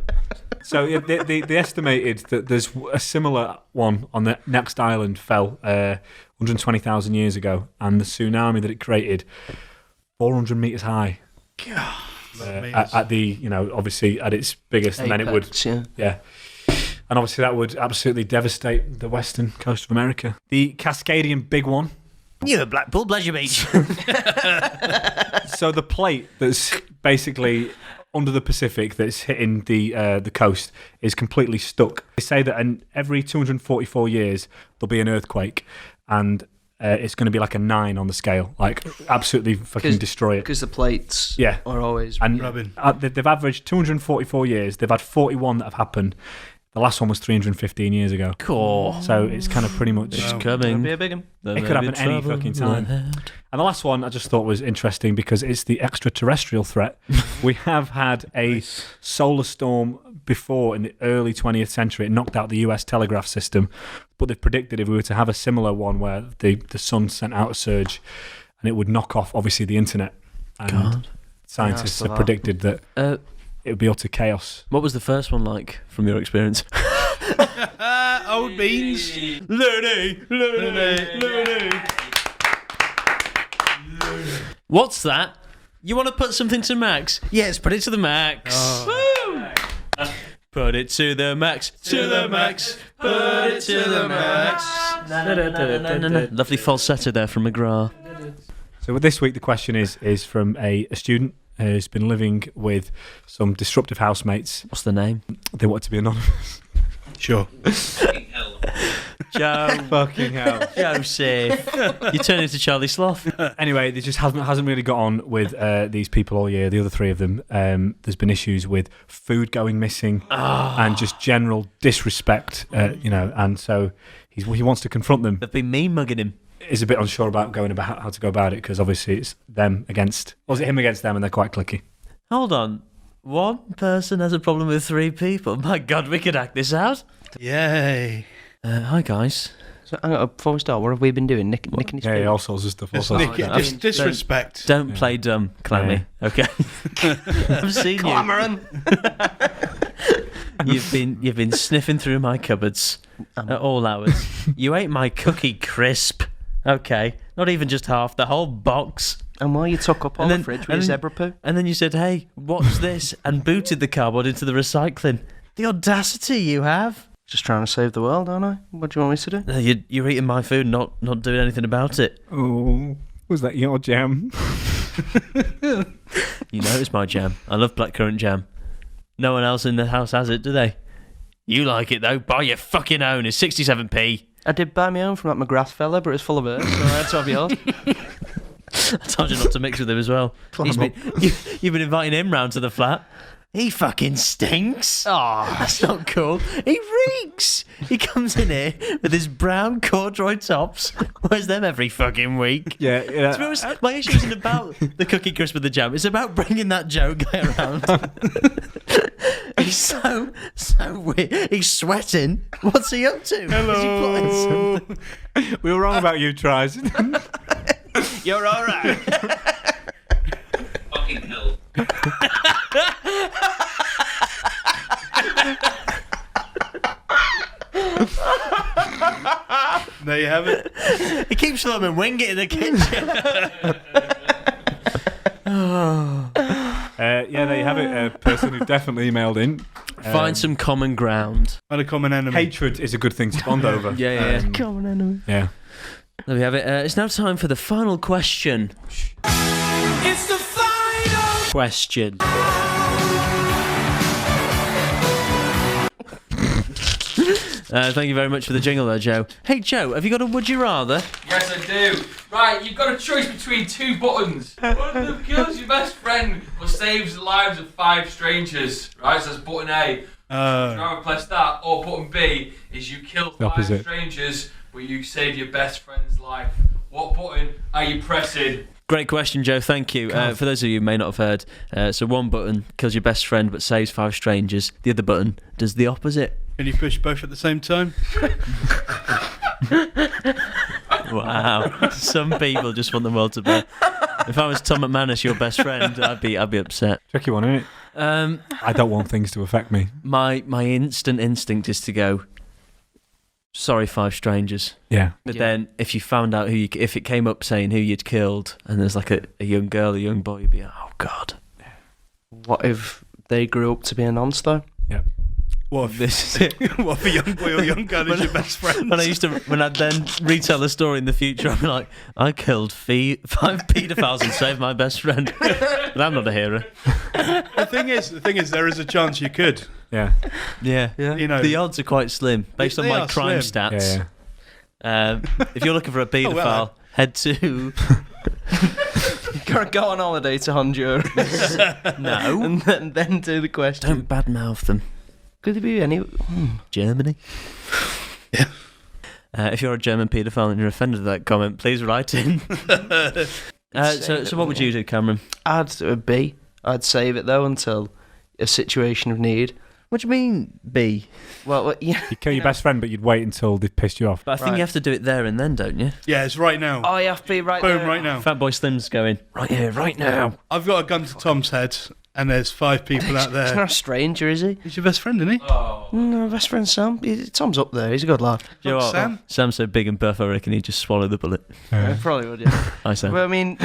S4: So they estimated that there's a similar one on the next island fell 120,000 years ago, and the tsunami that it created 400 meters high. At the obviously at its biggest, and then it would and obviously that would absolutely devastate the western coast of America. The Cascadian Big One.
S1: You Blackpool Pleasure Beach.
S4: So the plate that's basically under the Pacific that's hitting the coast is completely stuck. They say that every 244 years there'll be an earthquake, and it's going to be like a 9 on the scale, like absolutely fucking destroy it.
S2: Because the plates are always
S4: rubbing. They've averaged 244 years. They've had 41 that have happened. The last one was 315 years ago.
S1: Cool.
S4: So it's kind of pretty much
S1: coming.
S2: Be a big one.
S4: It could happen any fucking time. And the last one I just thought was interesting because it's the extraterrestrial threat. We have had a solar storm before in the early 20th century. It knocked out the US telegraph system, but they've predicted if we were to have a similar one where the sun sent out a surge and it would knock off obviously the internet. And scientists have predicted that it would be utter chaos.
S1: What was the first one like from your experience?
S3: Old beans.
S1: Looney. What's that? You want to put something to max? Yes, put it to the max. Woo! Put it to the max. To the max. Put it to the max. Lovely falsetto there from McGrath.
S4: So this week the question is from a student who's been living with some disruptive housemates.
S1: What's the name?
S4: They want to be anonymous.
S3: Sure.
S1: Joe.
S4: Fucking hell.
S1: Joseph. You turn into Charlie Sloth.
S4: Anyway, they just hasn't really got on with these people all year, the other 3 of them. There's been issues with food going missing and just general disrespect, and so he wants to confront them.
S1: They've been mean mugging him.
S4: He's a bit unsure about how to go about it because obviously it's them against, or is it him against them, and they're quite cliquey.
S1: Hold on. One person has a problem with 3 people. My God, we could act this out.
S3: Yay.
S1: Hi, guys.
S2: So, hang on, before we start, what have we been doing? Nicking his feet?
S4: Yeah, all sorts of stuff.
S3: Just disrespect.
S1: Don't play dumb, Clammy. Okay. I've seen you.
S2: Clamoring.
S1: You've been sniffing through my cupboards at all hours. You ate my cookie crisp. Okay, not even just half, the whole box.
S2: And while you took up all the fridge with your zebra poo.
S1: And then you said, "Hey, what's this?" and booted the cardboard into the recycling. The audacity you have.
S2: Just trying to save the world, aren't I? What do you want me to do?
S1: No, you're eating my food, not doing anything about it.
S4: Oh, was that your jam?
S1: You know it's my jam. I love blackcurrant jam. No one else in the house has it, do they? You like it though? Buy your fucking own. It's 67p.
S2: I did buy my own from that McGrath fella, but it's full of earth, so I had to have yours.
S1: I told you not to mix with him as well. You've been inviting him round to the flat. He fucking stinks.
S2: Oh,
S1: that's not cool. He reeks. He comes in here with his brown corduroy tops. Wears them every fucking week.
S4: Yeah.
S1: To be honest, my issue isn't about the cookie crisp with the jam. It's about bringing that Joe guy around. He's so weird. He's sweating. What's he up to?
S3: Hello.
S4: We were wrong about you, Tries.
S2: you're all right.
S6: Fucking hell.
S3: There you have it.
S1: He keeps slumming wing it in the kitchen.
S4: Yeah, there you have it. A person who definitely emailed in.
S1: Find some common ground.
S3: Find a common enemy.
S4: Hatred is a good thing to bond over.
S1: Yeah.
S2: Common enemy.
S4: Yeah.
S1: There we have it. It's now time for the final question.
S9: It's the final
S1: Question. Thank you very much for the jingle there, Joe. Hey, Joe, have you got a would you rather?
S11: Yes, I do. Right, you've got a choice between two buttons. One of them kills your best friend but saves the lives of 5 strangers. Right, so that's button A. Would you rather press that, or button B is you kill 5 strangers but you save your best friend's life. What button are you pressing?
S1: Great question, Joe. Thank you. For those of you who may not have heard, so one button kills your best friend but saves 5 strangers. The other button does the opposite.
S3: Can you push both at the same time?
S1: Wow. Some people just want the world to burn. If I was Tom McManus, your best friend, I'd be upset.
S4: Tricky one, isn't it? I don't want things to affect me.
S1: My instant instinct is to go, sorry, 5 strangers.
S4: Yeah.
S1: But then if you found out if it came up saying who you'd killed, and there's like a young girl, a young boy, you'd be like, oh God.
S2: What if they grew up to be a nonce,
S4: Yeah.
S3: What if this is it? What if a young boy or young girl is your best friend?
S1: When I'd then retell the story in the future, I'd be like, I killed 5 paedophiles and saved my best friend. But I'm not a hero.
S3: The thing is, there is a chance you could.
S4: Yeah.
S3: You know,
S1: the odds are quite slim based on my crime stats.
S4: Yeah.
S1: If you're looking for a paedophile, head to.
S2: You gotta go on holiday to Honduras.
S1: No.
S2: And then do the question.
S1: Don't badmouth them.
S2: Could there be any?
S1: Germany.
S3: Yeah.
S1: If you're a German paedophile and you're offended at that comment, please write in. So what would you do, Cameron?
S2: I'd do a B. I'd save it though until a situation of need.
S1: What do you mean, B?
S2: Well, yeah.
S4: You kill your best friend, but you'd wait until they've pissed you off.
S1: But I think you have to do it there and then, don't you?
S3: Yeah, it's right now.
S2: Oh, you have to be right
S3: Boom,
S2: there.
S3: right now.
S1: Fatboy Slim's going, right here, right now.
S3: I've got a gun to Tom's head, and there's 5 people out
S2: He's
S3: there.
S2: not a stranger, is he?
S3: He's your best friend, isn't he?
S11: Oh.
S2: No, best friend Sam. Tom's up there. He's a good lad.
S1: You know what?
S3: Sam?
S1: Sam's so big and buff, I reckon he'd just swallow the bullet.
S2: Yeah, probably would, yeah.
S1: I say.
S2: Well, I mean,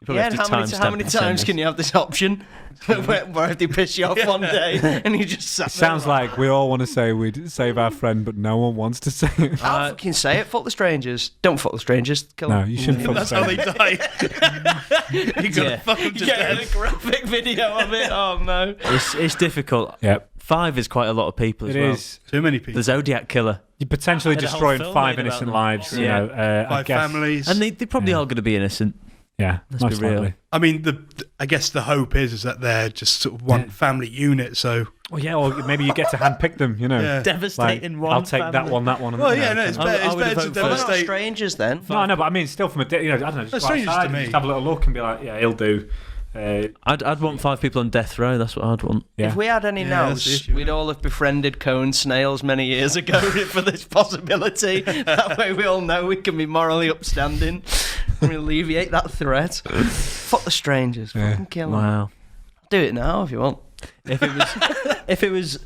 S2: yeah, how many times can you have this option? where if they piss you off one day and you just sat
S4: It sounds like we all want to say we'd save our friend, but no one wants to say it.
S2: I'll fucking say it. Fuck the strangers. Don't fuck the strangers. Kill them.
S4: No, you shouldn't fuck the
S3: That's how they
S4: strangers.
S3: die. You gotta fuck them to
S2: Get a
S3: death.
S2: graphic video of it. Oh no.
S1: It's difficult.
S4: Yep.
S1: 5 is quite a lot of people as
S4: It
S1: well.
S4: is.
S3: Too many people.
S1: The Zodiac Killer.
S4: You're potentially
S1: Had a whole
S4: destroying
S1: film
S4: 5
S1: made about
S4: innocent
S1: them.
S4: lives. You
S1: Yeah.
S4: know, I
S3: 5
S4: guess.
S3: families.
S1: And they're probably all going to be innocent.
S4: Yeah,
S1: Let's
S4: most
S1: be real.
S4: likely.
S3: I mean, I guess the hope is that they're just sort of one family unit. So
S4: Well, yeah, or maybe you get to handpick them. You know,
S3: Yeah.
S1: Devastating one
S4: I'll take that
S1: family.
S4: one, and
S3: well,
S4: you
S3: yeah,
S4: know,
S3: no, it's
S1: I
S3: better,
S1: would
S3: it's better
S1: vote
S3: to
S1: for-
S2: They're not
S3: devastate.
S2: strangers then.
S4: No, I know, but I mean, still from a, I don't know, just
S3: They're
S4: go
S3: strangers
S4: outside
S3: to
S4: and
S3: me.
S4: just have a little look and be like, yeah, he'll do.
S1: I'd want 5 people on death row. That's what I'd want.
S4: Yeah.
S2: If we had any nows, we'd all have befriended Cone Snails many years ago for this possibility. That way we all know we can be morally upstanding and alleviate that threat. Fuck the strangers. Fucking kill them.
S1: Wow.
S2: Do it now if you want.
S1: If it was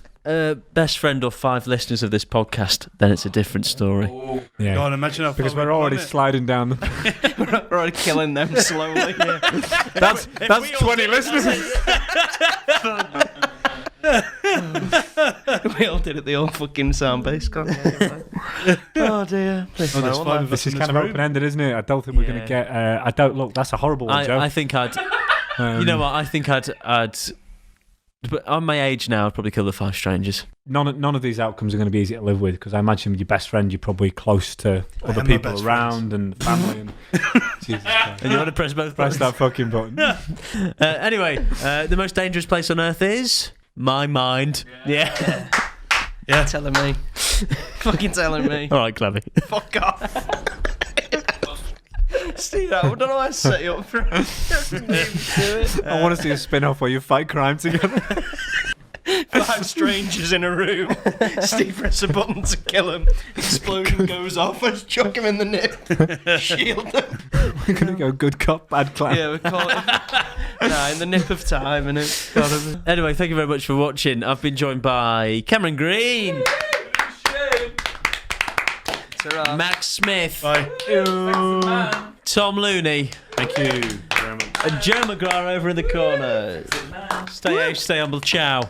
S1: best friend or 5 listeners of this podcast, then it's a different story.
S4: Yeah.
S3: God, imagine how
S4: Because
S3: far
S4: we're
S3: we've
S4: already
S3: gone,
S4: sliding down.
S2: We're already killing them slowly.
S4: That's 20 listeners.
S2: We all did it the old fucking sound bass. Oh dear.
S3: there's 5 of us
S4: This is
S3: in
S4: kind of
S3: room.
S4: open-ended, isn't it? I don't think we're going to get... I don't... Look, that's a horrible one, Joe.
S1: I think I'd... you know what? I think I'd... But on my age now, I'd probably kill the 5 strangers.
S4: None of these outcomes are going to be easy to live with, because I imagine with your best friend, you're probably close to other
S3: my
S4: people
S3: best
S4: around and family. And Jesus Christ.
S1: And you want to press both
S4: Press
S1: buttons?
S4: that fucking button.
S1: Anyway, the most dangerous place on Earth is... my mind. Yeah.
S3: Yeah.
S2: Telling me. Fucking telling me.
S1: All right, Clevy.
S2: Fuck off. Steve, I don't know why I set you up for it.
S4: I want to see a spin-off where you fight crime together.
S2: 5 strangers in a room. Steve press a button to kill him. Explosion goes off. I just chuck him in the nip. Shield him.
S4: We're going to go good cop, bad clown.
S2: Yeah, we call it. Nah, in the nip of time, innit? Gotta be.
S1: Anyway, thank you very much for watching. I've been joined by Cameron Green,
S2: Ta-ra.
S1: Max Smith,
S3: Bye.
S1: Tom Looney,
S4: Thank you very much.
S1: and Joe McGrath over in the corner. Stay humble. Ciao.